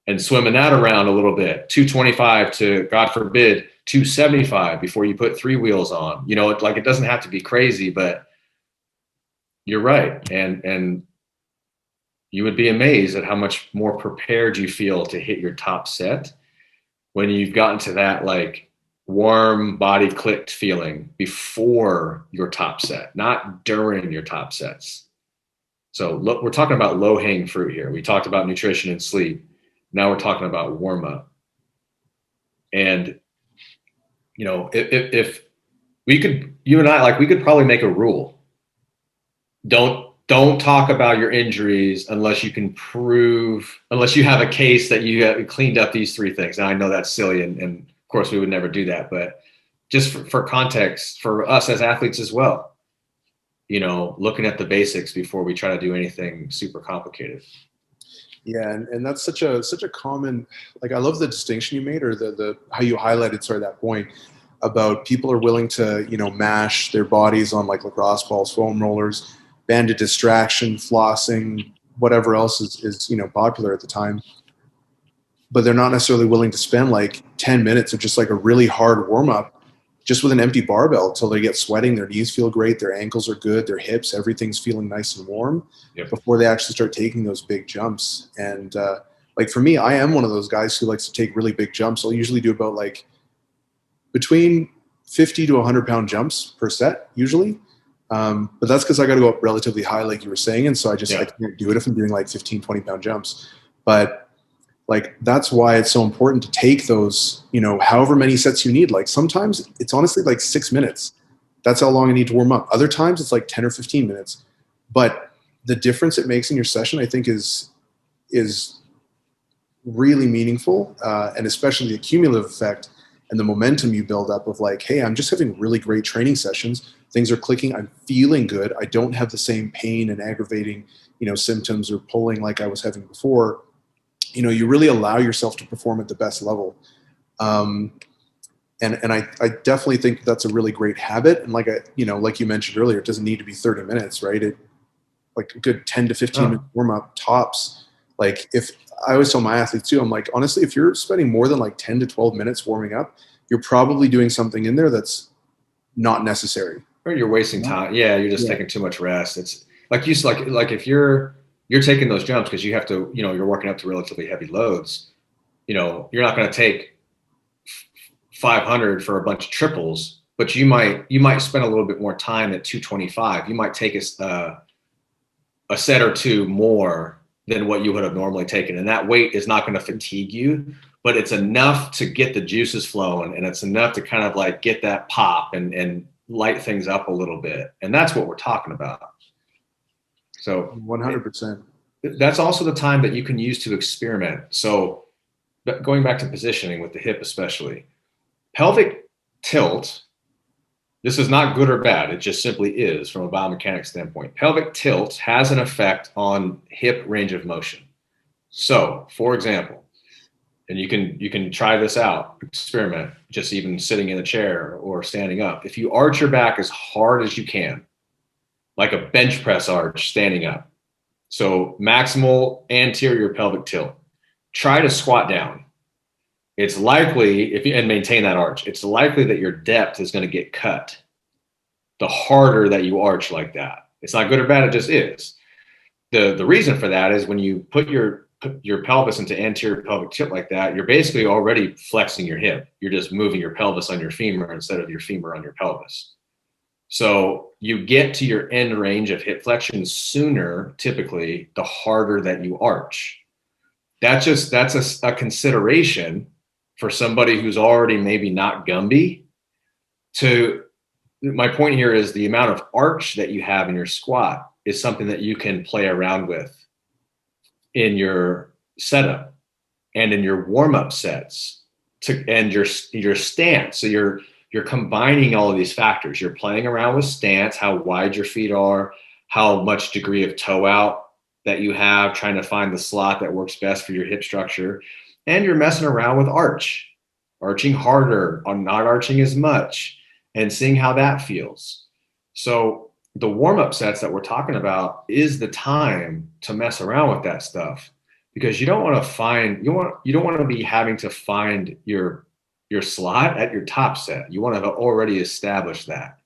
and swimming that around a little bit, 225 to, God forbid, 275 before you put 3 wheels on. It doesn't have to be crazy, but you're right. And you would be amazed at how much more prepared you feel to hit your top set when you've gotten to that like warm body clicked feeling before your top set, not during your top sets. So look, we're talking about low hanging fruit here. We talked about nutrition and sleep. Now we're talking about warm up. And, if we could, you and I, we could probably make a rule. Don't talk about your injuries unless you have a case that you cleaned up these 3 things. Now I know that's silly and of course we would never do that, but just for context for us as athletes as well, you know, looking at the basics before we try to do anything super complicated. Yeah, and that's such a common, like, I love the distinction you made, or the how you highlighted sort of that point about people are willing to, you know, mash their bodies on like lacrosse balls, foam rollers, banded distraction, flossing, whatever else is you know popular at the time, but they're not necessarily willing to spend like 10 minutes of just like a really hard warm up just with an empty barbell until they get sweating, their knees feel great, their ankles are good, their hips, everything's feeling nice and warm, Yep. before they actually start taking those big jumps. And like for me, I am one of those guys who likes to take really big jumps. I'll usually do about like between 50 to 100-pound jumps per set usually. But that's because I got to go up relatively high, like you were saying. And so I can't do it if I'm doing like 15, 20-pound jumps. But like, that's why it's so important to take those, you know, however many sets you need. Like sometimes it's honestly like 6 minutes. That's how long I need to warm up. Other times it's like 10 or 15 minutes. But the difference it makes in your session, I think is really meaningful. And especially the cumulative effect and the momentum you build up of like, hey, I'm just having really great training sessions. Things are clicking. I'm feeling good. I don't have the same pain and aggravating, you know, symptoms or pulling like I was having before. You know, you really allow yourself to perform at the best level. And I definitely think that's a really great habit. And like like you mentioned earlier, it doesn't need to be 30 minutes, right? It like a good 10 to 15 minute warm up tops. Like, if I always tell my athletes too, I'm like, honestly, if you're spending more than like 10 to 12 minutes warming up, you're probably doing something in there that's not necessary. Or you're wasting time. Yeah, you're just taking too much rest. It's like like if you're taking those jumps because you have to, you know, you're working up to relatively heavy loads. You know, you're not going to take 500 for a bunch of triples, but you might spend a little bit more time at 225. You might take a set or two more than what you would have normally taken, and that weight is not going to fatigue you, but it's enough to get the juices flowing, and it's enough to kind of like get that pop and light things up a little bit. And that's what we're talking about. So 100%. that's also the time that you can use to experiment. So going back to positioning with the hip, especially pelvic tilt, this is not good or bad. It just simply is from a biomechanics standpoint. Pelvic tilt has an effect on hip range of motion. So for example, and you can try this out, experiment, just even sitting in a chair or standing up. If you arch your back as hard as you can, like a bench press arch standing up, so maximal anterior pelvic tilt, try to squat down. It's likely, and maintain that arch, it's likely that your depth is going to get cut the harder that you arch like that. It's not good or bad, it just is. The reason for that is when you put your pelvis into anterior pelvic tilt like that, you're basically already flexing your hip. You're just moving your pelvis on your femur instead of your femur on your pelvis. So you get to your end range of hip flexion sooner, typically, the harder that you arch. That's a consideration for somebody who's already maybe not Gumby. My point here is the amount of arch that you have in your squat is something that you can play around with in your setup and in your warm-up sets and your stance. So you're combining all of these factors. You're playing around with stance, how wide your feet are, how much degree of toe out that you have, trying to find the slot that works best for your hip structure. And you're messing around with arching harder or not arching as much, and seeing how that feels. So the warm-up sets that we're talking about is the time to mess around with that stuff, because you don't want to be having to find your slot at your top set. You want to have already established that.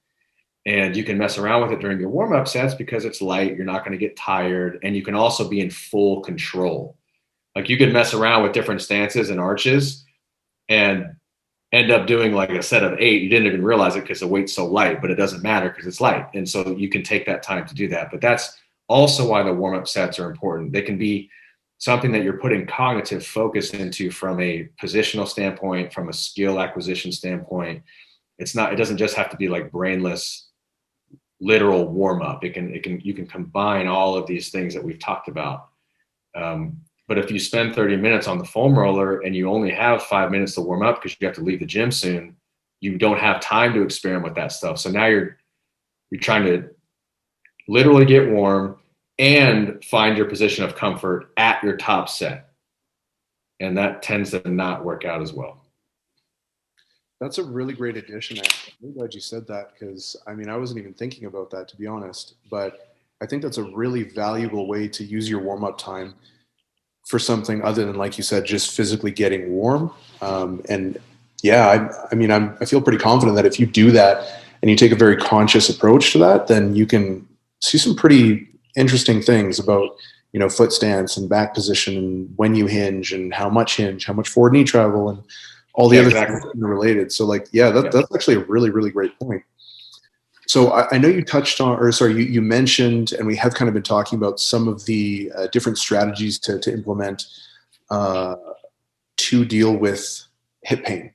And you can mess around with it during your warm-up sets because it's light, you're not going to get tired, and you can also be in full control. Like, you could mess around with different stances and arches and end up doing like a set of 8. You didn't even realize it because the weight's so light, but it doesn't matter because it's light. And so you can take that time to do that. But that's also why the warm-up sets are important. They can be something that you're putting cognitive focus into from a positional standpoint, from a skill acquisition standpoint. It doesn't just have to be like brainless literal warm-up. You can combine all of these things that we've talked about. But if you spend 30 minutes on the foam roller and you only have 5 minutes to warm up because you have to leave the gym soon, you don't have time to experiment with that stuff. So now you're trying to literally get warm and find your position of comfort at your top set. And that tends to not work out as well. That's a really great addition. I'm really glad you said that, because I mean, I wasn't even thinking about that, to be honest. But I think that's a really valuable way to use your warm up time for something other than, like you said, just physically getting warm. And yeah, I mean, I feel pretty confident that if you do that and you take a very conscious approach to that, then you can see some pretty interesting things about, you know, foot stance and back position and when you hinge and how much forward knee travel, and all the other things that are related. So like, yeah, that's actually a really, really great point. So I know you touched on, or sorry, you mentioned, and we have kind of been talking about some of the different strategies to implement to deal with hip pain.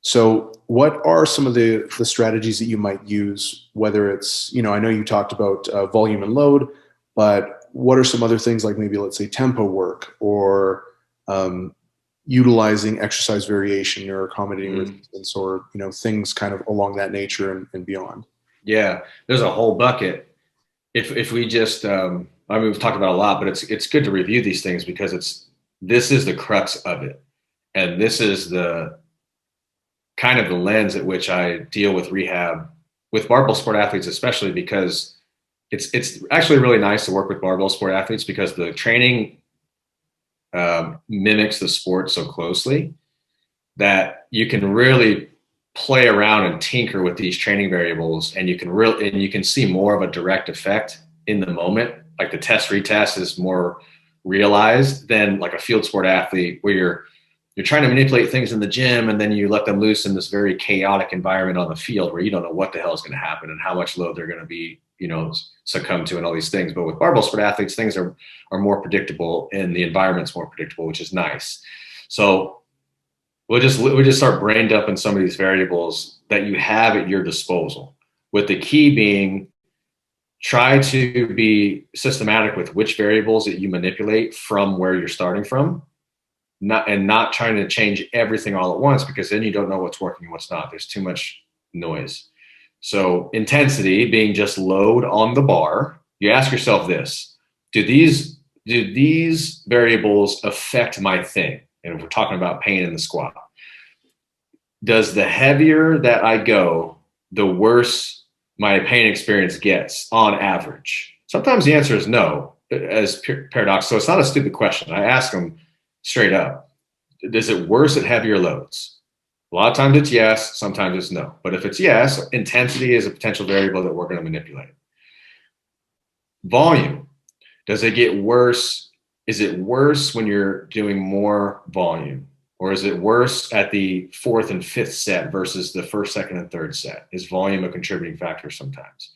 So what are some of the strategies that you might use, whether it's, you know, I know you talked about volume and load, but what are some other things, like maybe, let's say, tempo work, or utilizing exercise variation or accommodating resistance, or, you know, things kind of along that nature and beyond? Yeah, there's a whole bucket. If we just, I mean, we've talked about a lot, but it's good to review these things, because this is the crux of it. And this is the kind of the lens at which I deal with rehab with barbell sport athletes, especially because it's actually really nice to work with barbell sport athletes, because the training mimics the sport so closely that you can really play around and tinker with these training variables, and you can see more of a direct effect in the moment. Like the test retest is more realized than like a field sport athlete, where you're trying to manipulate things in the gym, and then you let them loose in this very chaotic environment on the field where you don't know what the hell is going to happen and how much load they're going to be, you know, succumb to, and all these things. But with barbell sport athletes, things are more predictable, and the environment's more predictable, which is nice. So we'll just start brain dumping some of these variables that you have at your disposal, with the key being try to be systematic with which variables that you manipulate from where you're starting from, not trying to change everything all at once, because then you don't know what's working and what's not. There's too much noise. So intensity being just load on the bar, you ask yourself this: do these variables affect my thing? And if we're talking about pain in the squat, does the heavier that I go, the worse my pain experience gets on average? Sometimes the answer is no, as paradox. So it's not a stupid question. I ask them straight up: is it worse at heavier loads? A lot of times it's yes, sometimes it's no. But if it's yes, intensity is a potential variable that we're going to manipulate. Volume, does it get worse? Is it worse when you're doing more volume? Or is it worse at the fourth and fifth set versus the first, second, and third set? Is volume a contributing factor sometimes?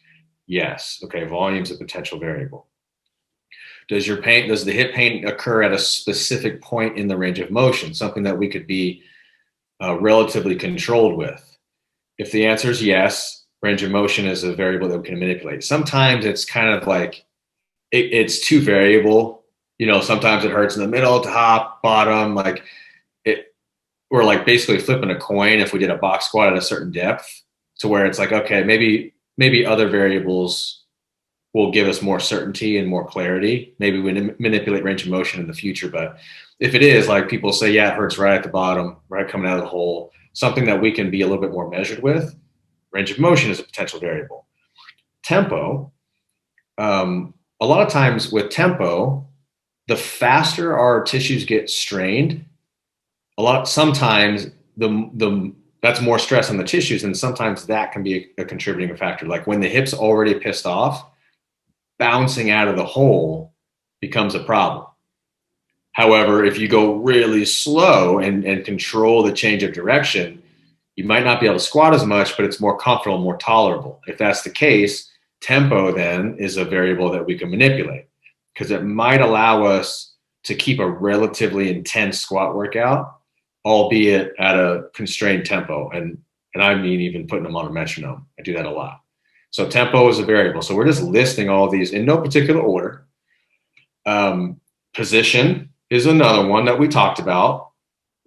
Yes. Okay, volume is a potential variable. Does the hip pain occur at a specific point in the range of motion, something that we could be relatively controlled with? If the answer is yes, range of motion is a variable that we can manipulate. Sometimes it's kind of like it's too variable. You know, sometimes it hurts in the middle, top, bottom, like it. We're like basically flipping a coin if we did a box squat at a certain depth, to where it's like, okay, maybe other variables will give us more certainty and more clarity. Maybe we manipulate range of motion in the future. But if it is, like people say, yeah, it hurts right at the bottom, right coming out of the hole, something that we can be a little bit more measured with, range of motion is a potential variable. Tempo, a lot of times with tempo, the faster our tissues get strained, sometimes that's more stress on the tissues, and sometimes that can be a contributing factor. Like when the hip's already pissed off, bouncing out of the hole becomes a problem. However, if you go really slow and control the change of direction, you might not be able to squat as much, but it's more comfortable, more tolerable. If that's the case, tempo then is a variable that we can manipulate, because it might allow us to keep a relatively intense squat workout, albeit at a constrained tempo. And I mean, even putting them on a metronome. I do that a lot. So tempo is a variable. So we're just listing all of these in no particular order. Position is another one that we talked about.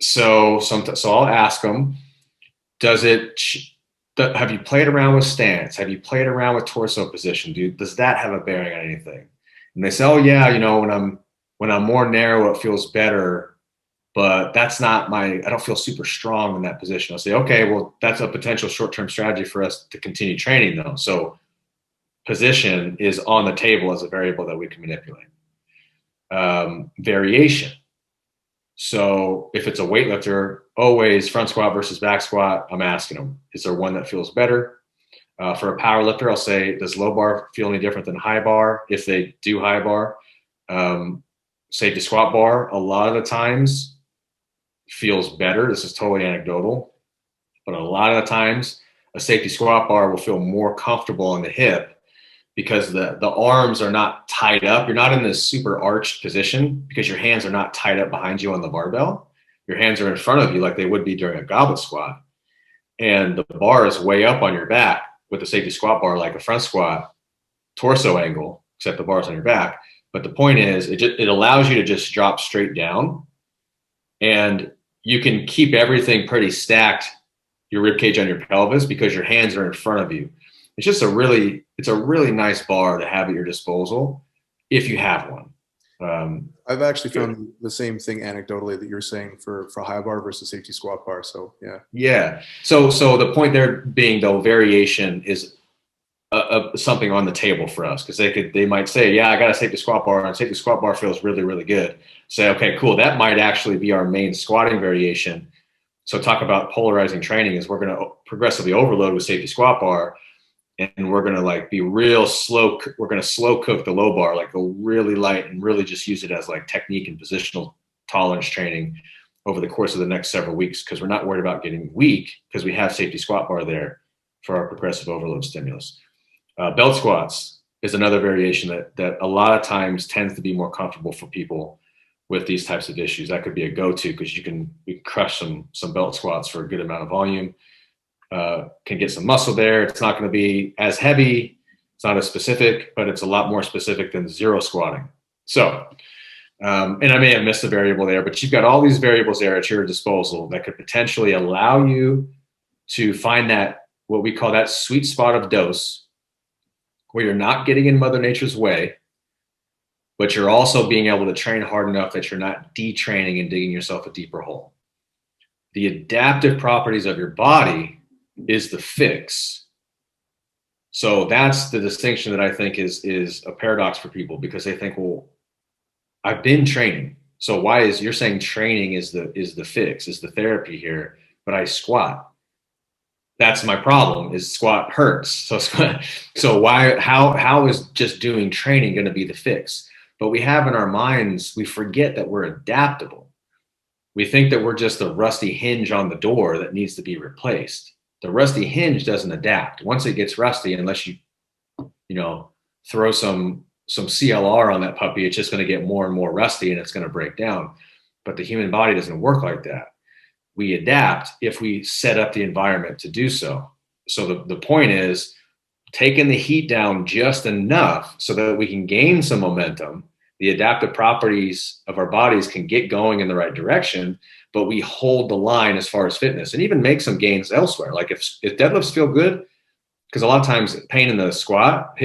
So I'll ask them, Does it, have you played around with stance? Have you played around with torso position? Does that have a bearing on anything? And they say, oh yeah, you know, when I'm more narrow, it feels better, but that's not I don't feel super strong in that position. I'll say, okay, well, that's a potential short-term strategy for us to continue training though. So position is on the table as a variable that we can manipulate. Variation. So if it's a weightlifter, always front squat versus back squat, I'm asking them, is there one that feels better? For a power lifter, I'll say, does low bar feel any different than high bar? If they do high bar, safety squat bar, a lot of the times feels better. This is totally anecdotal, but a lot of the times a safety squat bar will feel more comfortable in the hip because the arms are not tied up. You're not in this super arched position because your hands are not tied up behind you on the barbell. Your hands are in front of you like they would be during a goblet squat. And the bar is way up on your back with the safety squat bar, like a front squat, torso angle, except the bar's on your back. But the point is, it allows you to just drop straight down, and you can keep everything pretty stacked, your rib cage on your pelvis, because your hands are in front of you. It's just it's a really nice bar to have at your disposal if you have one. I've actually found the same thing anecdotally that you're saying for high bar versus safety squat bar. So yeah. Yeah. So the point there being, though, variation is something on the table for us, because they might say, yeah, I got a safety squat bar, and safety squat bar feels really, really good. Say, okay, cool. That might actually be our main squatting variation. So talk about polarizing training is we're going to progressively overload with safety squat bar, and we're going to like be real slow. We're going to slow cook the low bar, like go really light and really just use it as like technique and positional tolerance training over the course of the next several weeks, because we're not worried about getting weak because we have safety squat bar there for our progressive overload stimulus. Belt squats is another variation that a lot of times tends to be more comfortable for people with these types of issues. That could be a go-to because you can crush some belt squats for a good amount of volume. Can get some muscle there. It's not going to be as heavy. It's not as specific, but it's a lot more specific than zero squatting. So, and I may have missed a variable there, but you've got all these variables there at your disposal that could potentially allow you to find that, what we call that sweet spot of dose, where you're not getting in Mother Nature's way, but you're also being able to train hard enough that you're not detraining and digging yourself a deeper hole. The adaptive properties of your body is the fix. So that's the distinction that I think is a paradox for people, because they think, well, I've been training. So why is, you're saying training is the fix, is the therapy here, but I squat. That's my problem, is squat hurts. So why, how is just doing training going to be the fix? But we have in our minds, we forget that we're adaptable. We think that we're just a rusty hinge on the door that needs to be replaced. The rusty hinge doesn't adapt. Once it gets rusty, unless you throw some CLR on that puppy, it's just going to get more and more rusty and it's going to break down. But the human body doesn't work like that. We adapt if we set up the environment to do so. So the point is taking the heat down just enough so that we can gain some momentum. The adaptive properties of our bodies can get going in the right direction, but we hold the line as far as fitness and even make some gains elsewhere. Like if deadlifts feel good, because a lot of times hip pain in the squat,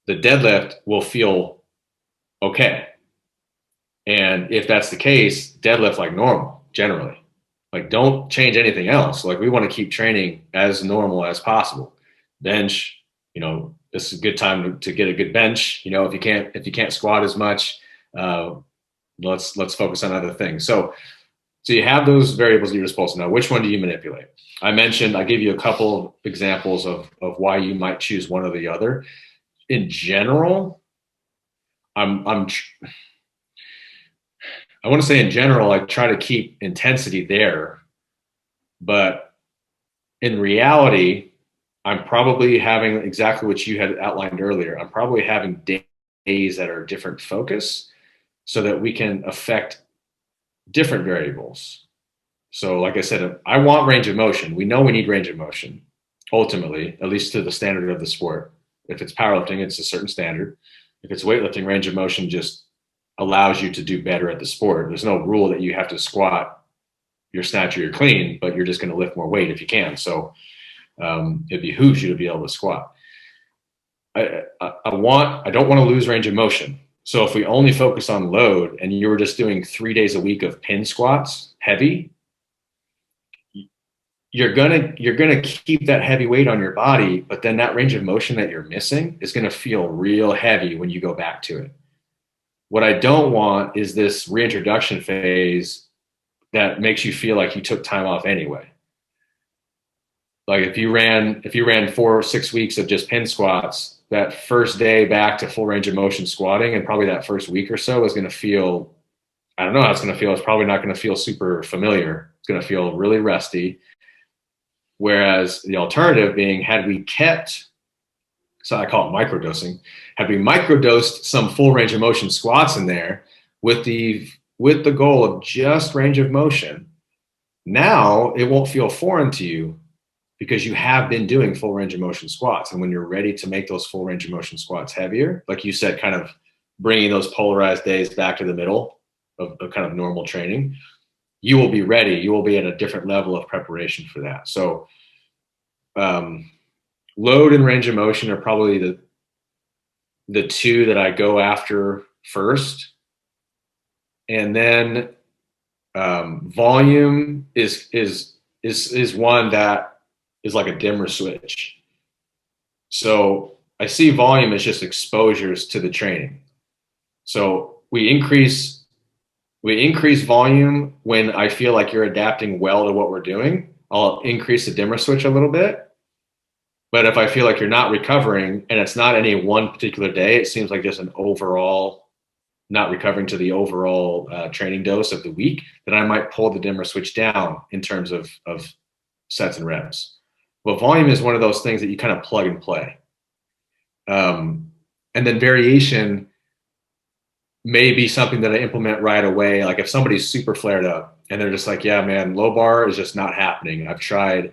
the deadlift will feel okay. And if that's the case, deadlift like normal, generally. Like don't change anything else. Like we want to keep training as normal as possible. Bench, this is a good time to get a good bench. If you can't squat as much, let's focus on other things. So you have those variables at your disposal. Now, which one do you manipulate? I gave you a couple of examples of why you might choose one or the other. In general, I want to say in general, I try to keep intensity there, but in reality, I'm probably having exactly what you had outlined earlier. I'm probably having days that are different focus so that we can affect different variables. So like I said, I want range of motion. We know we need range of motion, ultimately, at least to the standard of the sport. If it's powerlifting, it's a certain standard. If it's weightlifting, range of motion just allows you to do better at the sport. There's no rule that you have to squat your snatch or your clean, but you're just going to lift more weight if you can. So it behooves you to be able to squat. I don't want to lose range of motion. So if we only focus on load and you were just doing 3 days a week of pin squats, heavy, you're gonna keep that heavy weight on your body, but then that range of motion that you're missing is gonna feel real heavy when you go back to it. What I don't want is this reintroduction phase that makes you feel like you took time off anyway. Like if you ran 4 or 6 weeks of just pin squats, that first day back to full range of motion squatting, and probably that first week or so is going to feel, I don't know how it's going to feel. It's probably not going to feel super familiar. It's going to feel really rusty. Whereas the alternative being, had we kept, so I call it microdosing, had we microdosed some full range of motion squats in there with the goal of just range of motion, now it won't feel foreign to you because you have been doing full range of motion squats. And when you're ready to make those full range of motion squats heavier, like you said, kind of bringing those polarized days back to the middle of kind of normal training, you will be ready. You will be at a different level of preparation for that. So load and range of motion are probably the two that I go after first. And then volume is one that is like a dimmer switch. So I see volume as just exposures to the training. So we increase volume when I feel like you're adapting well to what we're doing. I'll increase the dimmer switch a little bit. But if I feel like you're not recovering and it's not any one particular day, it seems like just an overall not recovering to the overall training dose of the week, then I might pull the dimmer switch down in terms of sets and reps. But volume is one of those things that you kind of plug and play. And then variation may be something that I implement right away. Like if somebody's super flared up and they're just like, yeah, man, low bar is just not happening. I've tried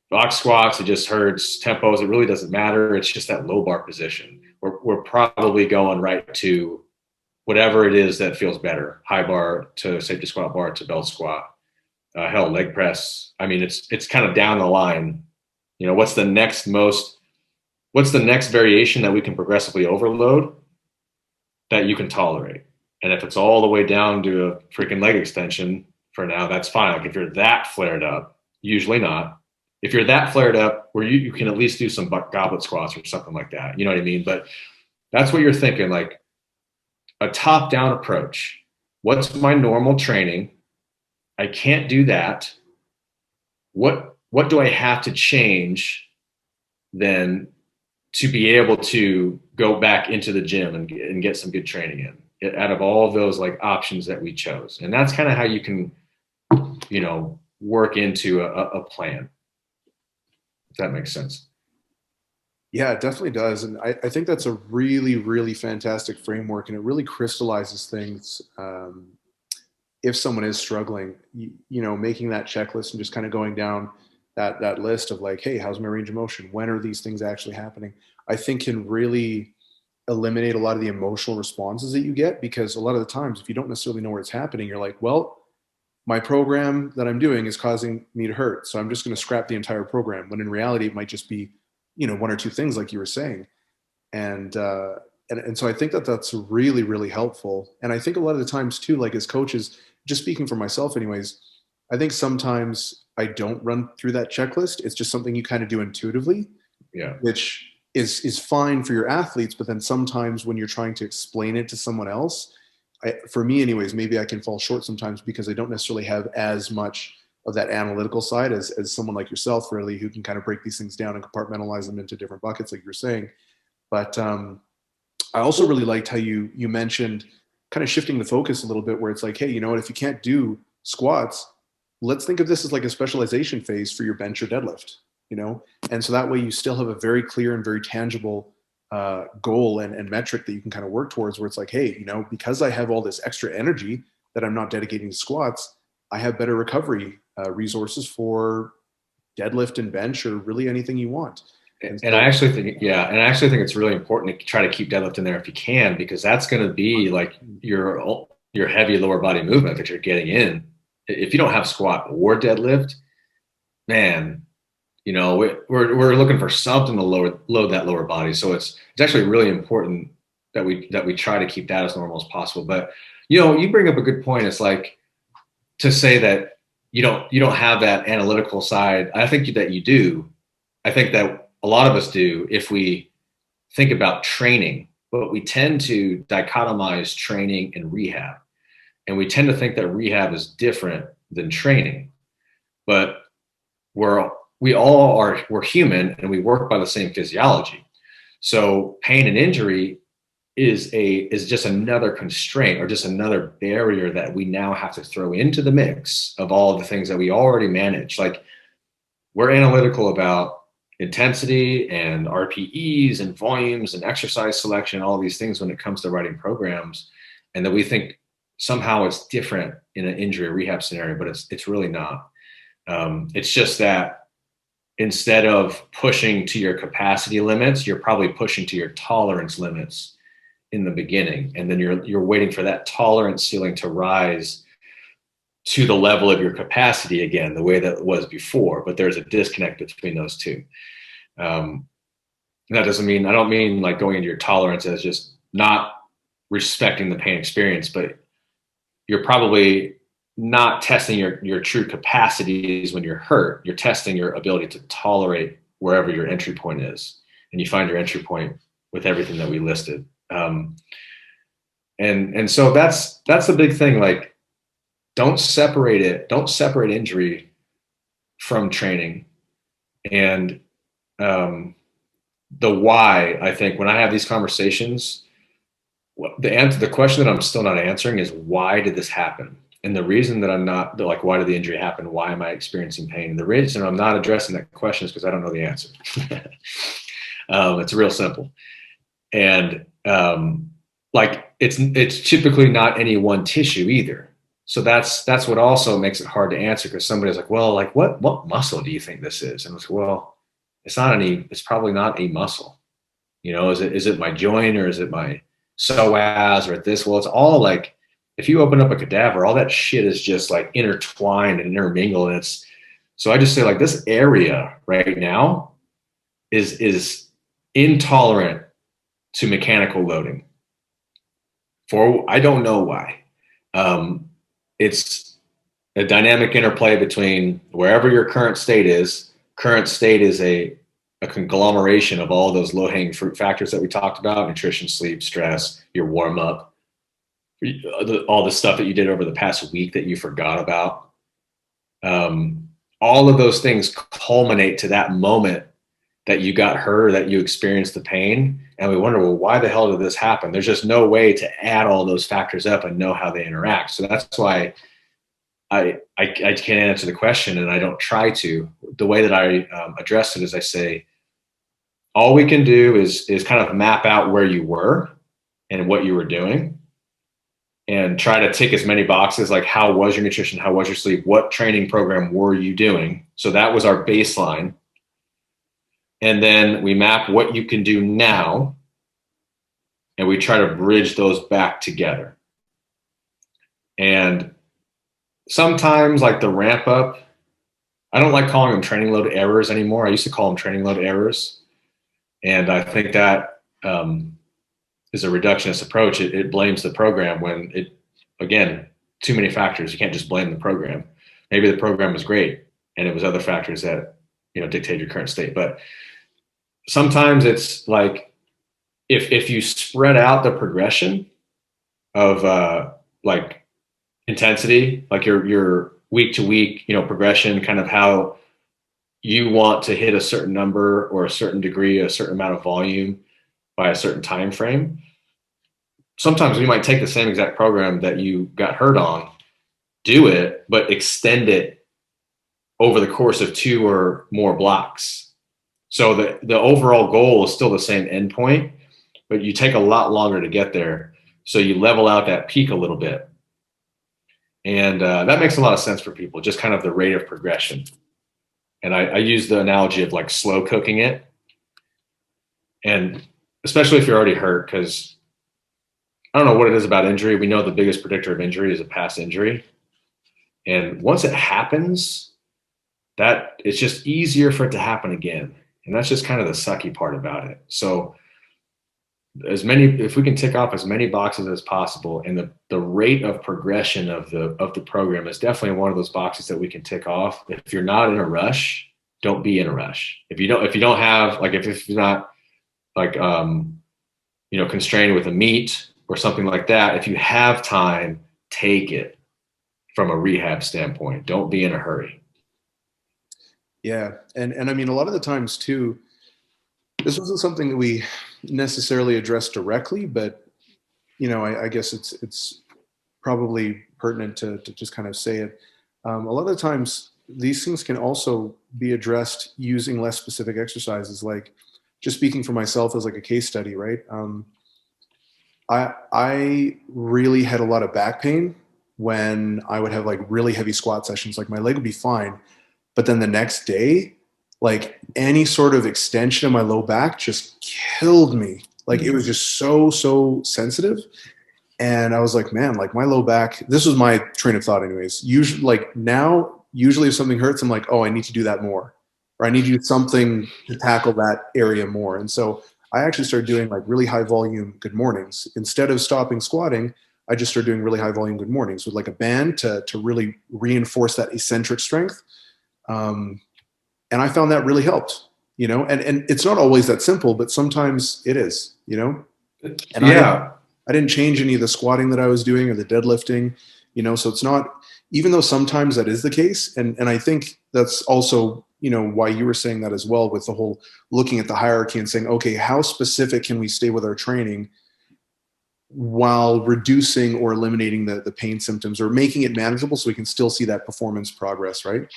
box squats, it just hurts. Tempos, it really doesn't matter. It's just that low bar position. We're probably going right to whatever it is that feels better. High bar to safety squat bar to belt squat. Hell, leg press. I mean, it's kind of down the line. You know, what's the next variation that we can progressively overload that you can tolerate? And if it's all the way down to a freaking leg extension for now, that's fine. Like if you're that flared up, usually not. If you're that flared up where you can at least do some goblet squats or something like that, you know what I mean? But that's what you're thinking, like a top-down approach. What's my normal training? I can't do that. What do I have to change then to be able to go back into the gym and get some good training in out of all of those like options that we chose? And that's kind of how you can, you know, work into a plan. If that makes sense. Yeah, it definitely does. And I think that's a really, really fantastic framework, and it really crystallizes things. If someone is struggling, you know, making that checklist and just kind of going down that list of like, hey, how's my range of motion? When are these things actually happening? I think can really eliminate a lot of the emotional responses that you get, because a lot of the times, if you don't necessarily know where it's happening, you're like, well, my program that I'm doing is causing me to hurt, so I'm just going to scrap the entire program. When in reality, it might just be, you know, one or two things like you were saying. And so I think that that's really, really helpful. And I think a lot of the times too, like as coaches, just speaking for myself anyways, I think sometimes I don't run through that checklist. It's just something you kind of do intuitively, Yeah. which is fine for your athletes. But then sometimes when you're trying to explain it to someone else, for me anyways, maybe I can fall short sometimes because I don't necessarily have as much of that analytical side as someone like yourself, really, who can kind of break these things down and compartmentalize them into different buckets, like you're saying. But I also really liked how you mentioned kind of shifting the focus a little bit, where it's like, hey, you know what, if you can't do squats, let's think of this as like a specialization phase for your bench or deadlift, you know? And so that way you still have a very clear and very tangible goal and metric that you can kind of work towards, where it's like, hey, you know, because I have all this extra energy that I'm not dedicating to squats, I have better recovery resources for deadlift and bench, or really anything you want. And I actually think, it's really important to try to keep deadlift in there if you can, because that's going to be like your heavy lower body movement that you're getting in if you don't have squat or deadlift, man, we're looking for something to load that lower body. So it's actually really important that we try to keep that as normal as possible. But you bring up a good point. It's like to say that you don't have that analytical side. I think that you do. I think that a lot of us do if we think about training, but we tend to dichotomize training and rehab. And we tend to think that rehab is different than training. But we're human and we work by the same physiology. So pain and injury is just another constraint or just another barrier that we now have to throw into the mix of all of the things that we already manage. Like, we're analytical about intensity and RPEs and volumes and exercise selection, all of these things when it comes to writing programs, and that we think somehow it's different in an injury or rehab scenario, but it's really not. It's just that instead of pushing to your capacity limits, you're probably pushing to your tolerance limits in the beginning, and then you're waiting for that tolerance ceiling to rise to the level of your capacity again, the way that it was before. But there's a disconnect between those two. That doesn't mean, I don't mean like going into your tolerance as just not respecting the pain experience, but you're probably not testing your true capacities when you're hurt. You're testing your ability to tolerate wherever your entry point is. And you find your entry point with everything that we listed. And so that's the big thing. Like, don't separate injury from training. And the why, I think when I have these conversations, the question that I'm still not answering is, why did this happen? And the reason that I'm not, like, why did the injury happen? Why am I experiencing pain? And the reason I'm not addressing that question is because I don't know the answer. It's real simple. And like, it's typically not any one tissue either. So that's what also makes it hard to answer, because somebody's like, well, like, what muscle do you think this is? And it's, well, it's probably not a muscle. Is it my joint, or is it my psoas, or this? Well, it's all like, if you open up a cadaver, all that shit is just like intertwined and intermingled. And so I just say, like, this area right now is intolerant to mechanical loading. I don't know why. It's a dynamic interplay between wherever your current state is. Current state is a conglomeration of all those low-hanging fruit factors that we talked about: nutrition, sleep, stress, your warm-up, all the stuff that you did over the past week that you forgot about. All of those things culminate to that moment that you got hurt, or that you experienced the pain. And we wonder, well, why the hell did this happen? There's just no way to add all those factors up and know how they interact. So that's why I can't answer the question, and I don't try to. The way that I address it is, I say, all we can do is kind of map out where you were and what you were doing, and try to tick as many boxes, like, how was your nutrition? How was your sleep? What training program were you doing? So that was our baseline. And then we map what you can do now, and we try to bridge those back together. And sometimes, like, the ramp up, I don't like calling them training load errors anymore. I used to call them training load errors. And I think that is a reductionist approach. It blames the program when again, too many factors. You can't just blame the program. Maybe the program was great and it was other factors that, dictate your current state. But sometimes it's like, if you spread out the progression of like intensity, like your week to week, progression, kind of how you want to hit a certain number or a certain degree, a certain amount of volume by a certain time frame. Sometimes we might take the same exact program that you got hurt on, do it, but extend it over the course of 2 or more blocks. So the overall goal is still the same endpoint, but you take a lot longer to get there. So you level out that peak a little bit. And that makes a lot of sense for people, just kind of the rate of progression. And I use the analogy of like slow cooking it. And especially if you're already hurt, because I don't know what it is about injury. We know the biggest predictor of injury is a past injury. And once it happens, that it's just easier for it to happen again. And that's just kind of the sucky part about it. So if we can tick off as many boxes as possible, and the rate of progression of the program is definitely one of those boxes that we can tick off. If you're not in a rush, don't be in a rush. If you don't have, like, if you're not like constrained with a meet or something like that, if you have time, take it from a rehab standpoint. Don't be in a hurry. Yeah. And I mean, a lot of the times too, this wasn't something that we necessarily addressed directly, but I guess it's probably pertinent to just kind of say it. A lot of the times these things can also be addressed using less specific exercises. Like, just speaking for myself as like a case study, right? I really had a lot of back pain when I would have like really heavy squat sessions. Like, my leg would be fine, but then the next day, like, any sort of extension of my low back just killed me. Like, it was just so sensitive. And I was like, man, like, my low back, this was my train of thought anyways. Usually if something hurts, I'm like, oh, I need to do that more, or I need to do something to tackle that area more. And so I actually started doing like really high volume good mornings. Instead of stopping squatting, I just started doing really high volume good mornings with like a band to really reinforce that eccentric strength. And I found that really helped, and it's not always that simple, but sometimes it is, and Yeah. I didn't change any of the squatting that I was doing or the deadlifting, so it's not, even though sometimes that is the case. And I think that's also, why you were saying that as well, with the whole looking at the hierarchy and saying, okay, how specific can we stay with our training while reducing or eliminating the pain symptoms, or making it manageable so we can still see that performance progress, right?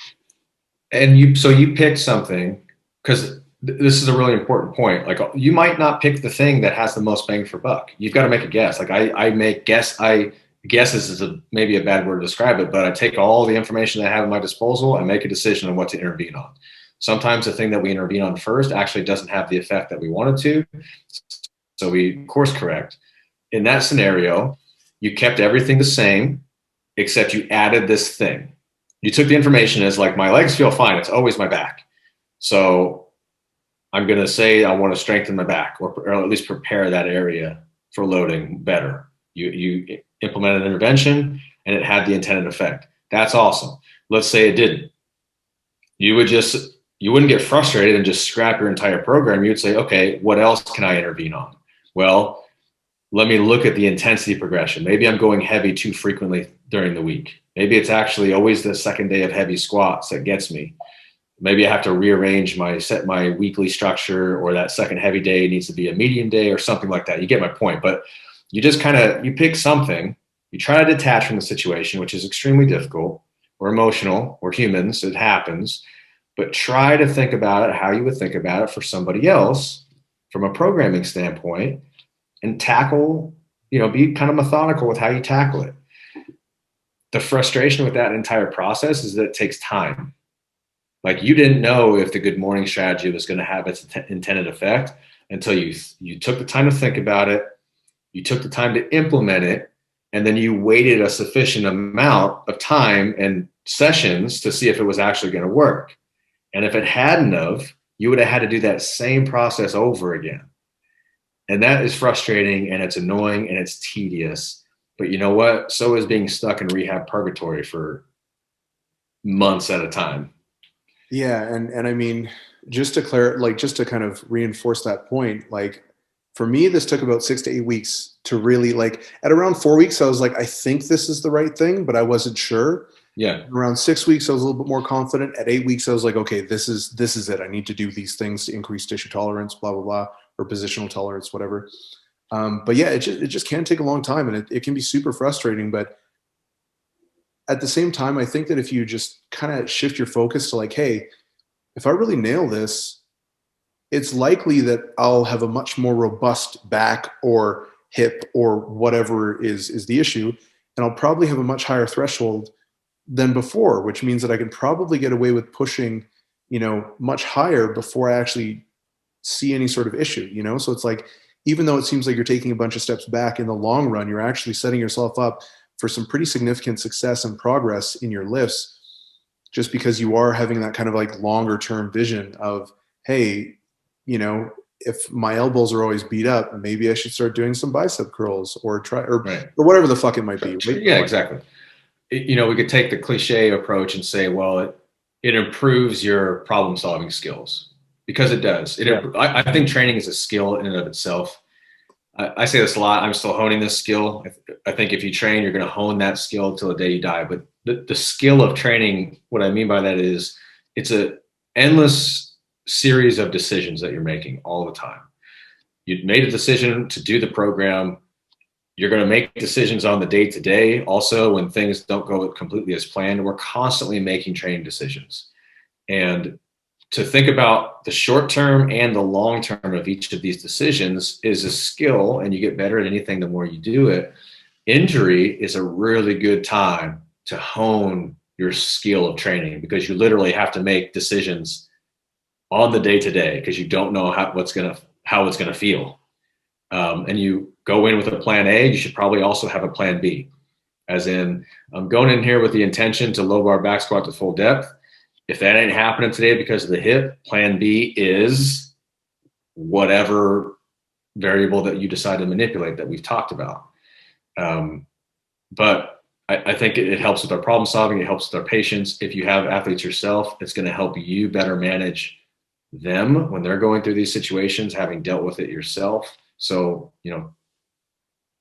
And you pick something, because this is a really important point. Like, you might not pick the thing that has the most bang for buck. You've got to make a guess. Like, I guesses is maybe a bad word to describe it, but I take all the information I have at my disposal and make a decision on what to intervene on. Sometimes the thing that we intervene on first actually doesn't have the effect that we wanted to, so we course correct. In that scenario, you kept everything the same, except you added this thing. You took the information as like, my legs feel fine, it's always my back. So I'm going to say I want to strengthen my back, or at least prepare that area for loading better. You implemented an intervention and it had the intended effect. That's awesome. Let's say it didn't. You wouldn't get frustrated and just scrap your entire program. You would say, okay, what else can I intervene on? Well, let me look at the intensity progression. Maybe I'm going heavy too frequently during the week. Maybe it's actually always the second day of heavy squats that gets me. Maybe I have to rearrange my weekly structure, or that second heavy day needs to be a medium day or something like that. You get my point. But you just you pick something, you try to detach from the situation, which is extremely difficult. We're emotional, we're humans, it happens. But try to think about it how you would think about it for somebody else from a programming standpoint, and tackle, be kind of methodical with how you tackle it. The frustration with that entire process is that it takes time. Like, you didn't know if the good morning strategy was going to have its intended effect until you took the time to think about it, you took the time to implement it, and then you waited a sufficient amount of time and sessions to see if it was actually going to work. And if it hadn't of, you would have had to do that same process over again. And that is frustrating, and it's annoying, and it's tedious. But you know what? So is being stuck in rehab purgatory for months at a time. Yeah. And I mean, just to kind of reinforce that point, like, for me, this took about 6 to 8 weeks to really, like, at around 4 weeks, I was like, I think this is the right thing, but I wasn't sure. Yeah. Around 6 weeks, I was a little bit more confident. At 8 weeks, I was like, okay, this is it. I need to do these things to increase tissue tolerance, blah, blah, blah, or positional tolerance, whatever. But yeah, it just can take a long time, and it can be super frustrating. But at the same time, I think that if you just kind of shift your focus to like, hey, if I really nail this, it's likely that I'll have a much more robust back or hip or whatever is the issue. And I'll probably have a much higher threshold than before, which means that I can probably get away with pushing, much higher before I actually see any sort of issue, So it's like, even though it seems like you're taking a bunch of steps back, in the long run, you're actually setting yourself up for some pretty significant success and progress in your lifts, just because you are having that kind of like longer term vision of, hey, you know, if my elbows are always beat up, maybe I should start doing some bicep curls or try, or whatever the fuck it might be. Right? Yeah, exactly. You know, we could take the cliche approach and say, well, it improves your problem solving skills, because it does. I think training is a skill in and of itself. I say this a lot. I'm still honing this skill. I think if you train, you're going to hone that skill till the day you die. But the skill of training, what I mean by that is it's an endless series of decisions that you're making all the time. You made a decision to do the program. You're going to make decisions on the day to day. Also, when things don't go completely as planned, we're constantly making training decisions. And to think about the short term and the long term of each of these decisions is a skill, and you get better at anything the more you do it. Injury is a really good time to hone your skill of training, because you literally have to make decisions on the day to day, because you don't know how it's going to feel. And you go in with a plan A, you should probably also have a plan B. As in, I'm going in here with the intention to low bar back squat to full depth. If that ain't happening today because of the hip, plan B is whatever variable that you decide to manipulate that we've talked about. But I think it helps with our problem solving. It helps with our patients. If you have athletes yourself, it's going to help you better manage them when they're going through these situations, having dealt with it yourself. So, you know,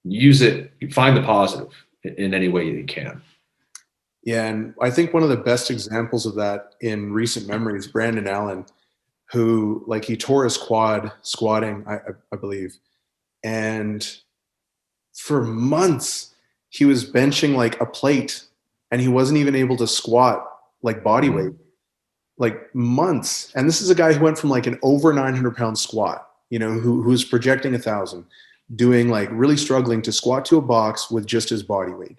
use it, find the positive in any way that you can. Yeah, and I think one of the best examples of that in recent memory is Brandon Allen, who, like, he tore his quad squatting, I believe, and for months he was benching like a plate, and he wasn't even able to squat like body weight, like months. And this is a guy who went from like an over 900-pound squat, you know, who's projecting 1,000, doing like really struggling to squat to a box with just his body weight.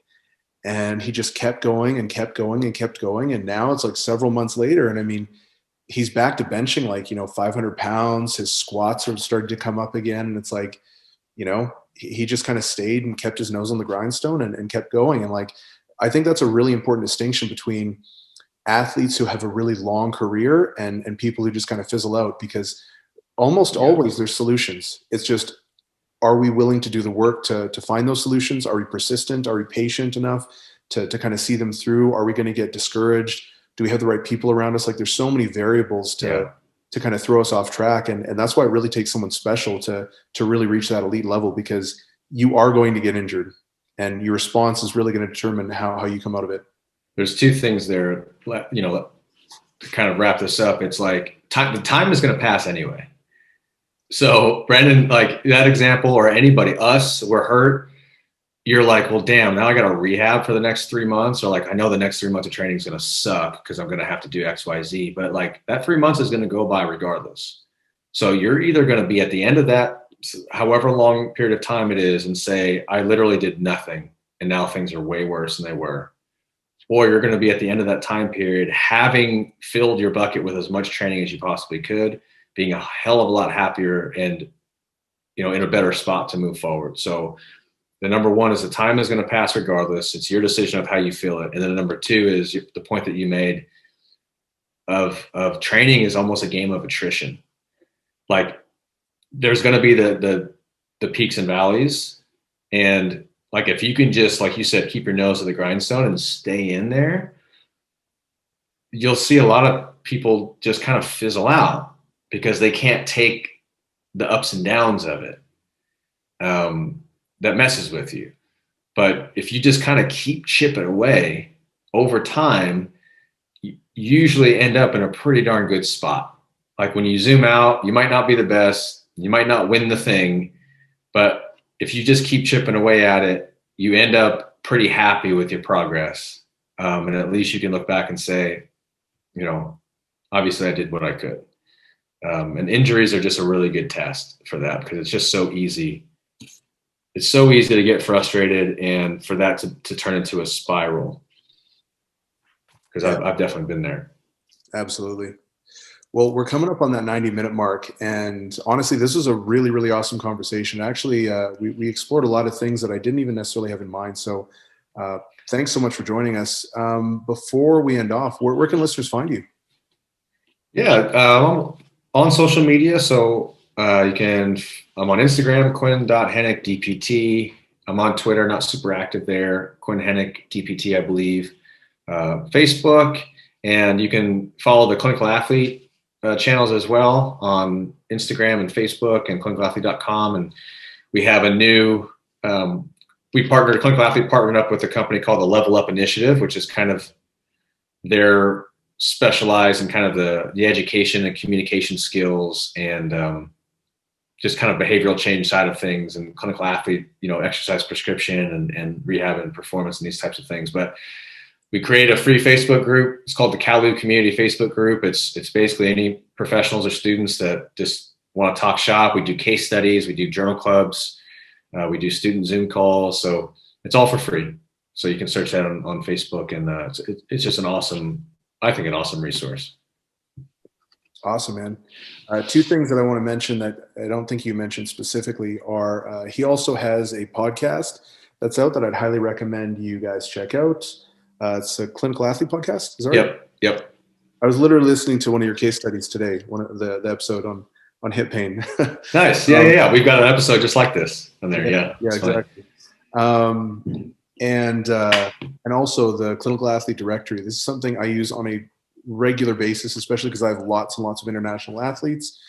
And he just kept going and kept going and kept going. And now it's like several months later. And I mean, he's back to benching like, you know, 500 pounds. His squats are starting to come up again. And it's like, you know, he just kind of stayed and kept his nose on the grindstone and kept going. And like, I think that's a really important distinction between athletes who have a really long career and people who just kind of fizzle out, because almost always there's solutions. It's just, are we willing to do the work to find those solutions? Are we persistent? Are we patient enough to kind of see them through? Are we going to get discouraged? Do we have the right people around us? Like, there's so many variables to kind of throw us off track. And that's why it really takes someone special to really reach that elite level, because you are going to get injured and your response is really going to determine how you come out of it. There's two things there, you know, to kind of wrap this up. It's like the time is going to pass anyway. So Brandon, like that example, or anybody, us, we're hurt. You're like, well, damn, now I got to rehab for the next 3 months. Or like, I know the next 3 months of training is going to suck because I'm going to have to do X, Y, Z. But like that 3 months is going to go by regardless. So you're either going to be at the end of that, however long period of time it is, and say, I literally did nothing, and now things are way worse than they were. Or you're going to be at the end of that time period, having filled your bucket with as much training as you possibly could, being a hell of a lot happier and, you know, in a better spot to move forward. So the number one is the time is going to pass regardless. It's your decision of how you feel it. And then number two is the point that you made of training is almost a game of attrition. Like there's going to be the peaks and valleys. And like, if you can just, like you said, keep your nose to the grindstone and stay in there, you'll see a lot of people just kind of fizzle out because they can't take the ups and downs of it. That messes with you. But if you just kind of keep chipping away over time, you usually end up in a pretty darn good spot. Like when you zoom out, you might not be the best, you might not win the thing, but if you just keep chipping away at it, you end up pretty happy with your progress. And at least you can look back and say, you know, obviously I did what I could. And injuries are just a really good test for that, because it's just so easy. It's so easy to get frustrated and for that to turn into a spiral. Because I've definitely been there. Absolutely. Well, we're coming up on that 90-minute mark. And honestly, this was a really, really awesome conversation. Actually, we explored a lot of things that I didn't even necessarily have in mind. So Thanks so much for joining us. Before we end off, where can listeners find you? Yeah, I'm on social media. So I'm on Instagram, Quinn.Henoch DPT. I'm on Twitter, not super active there. Quinn Henoch DPT, I believe. Facebook, and you can follow the Clinical Athlete channels as well on Instagram and Facebook and clinicalathlete.com. And we have a new, Clinical Athlete partnered up with a company called the Level Up Initiative, which is kind of their specialized in kind of the education and communication skills and just kind of behavioral change side of things and clinical athlete, exercise prescription and rehab and performance and these types of things. But we created a free Facebook group. It's called the Kalu Community Facebook Group. It's basically any professionals or students that just want to talk shop. We do case studies. We do journal clubs. We do student Zoom calls. So it's all for free. So you can search that on Facebook, and it's just an awesome resource. Awesome, man. Two things that I want to mention that I don't think you mentioned specifically are he also has a podcast that's out that I'd highly recommend you guys check out. It's a clinical athlete podcast. Is that right? Yep. I was literally listening to one of your case studies today, one of the episode on hip pain. Nice. Yeah. We've got an episode just like this on there. Yeah, exactly. And also the clinical athlete directory. This is something I use on a regular basis, especially because I have lots and lots of international athletes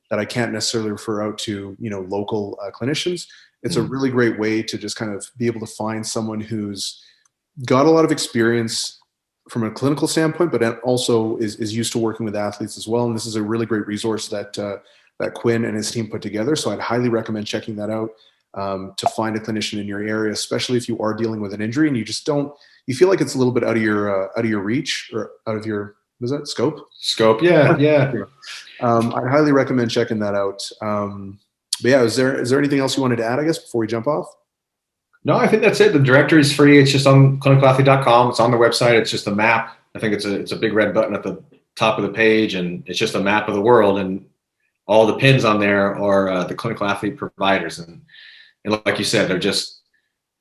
that I can't necessarily refer out to, local clinicians. It's a really great way to just kind of be able to find someone who's got a lot of experience from a clinical standpoint, but also is used to working with athletes as well. And this is a really great resource that Quinn and his team put together. So I'd highly recommend checking that out to find a clinician in your area, especially if you are dealing with an injury and you feel like it's a little bit out of your reach or out of your, was that scope? Scope. Yeah. I'd highly recommend checking that out. But yeah, is there anything else you wanted to add, I guess, before we jump off? No, I think that's it. The directory is free. It's just on clinicalathlete.com. It's on the website. It's just a map. I think it's a big red button at the top of the page, and it's just a map of the world. And all the pins on there are the clinical athlete providers. And like you said,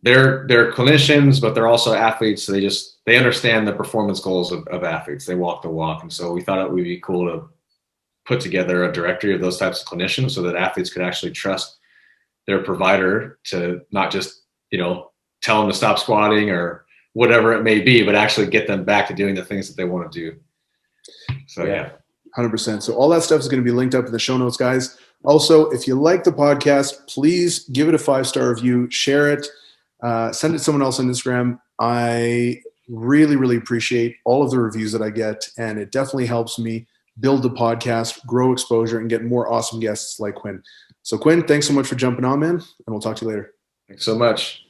they're clinicians, but they're also athletes. So they understand the performance goals of athletes. They walk the walk. And so we thought it would be cool to put together a directory of those types of clinicians so that athletes could actually trust their provider to not just, tell them to stop squatting or whatever it may be, but actually get them back to doing the things that they want to do. So yeah. 100%. So all that stuff is going to be linked up in the show notes, guys. Also, if you like the podcast, please give it a 5-star review, share it, send it to someone else on Instagram. I really, really appreciate all of the reviews that I get, and it definitely helps me build the podcast, grow exposure, and get more awesome guests like Quinn. So Quinn, thanks so much for jumping on, man, and we'll talk to you later. Thanks so much.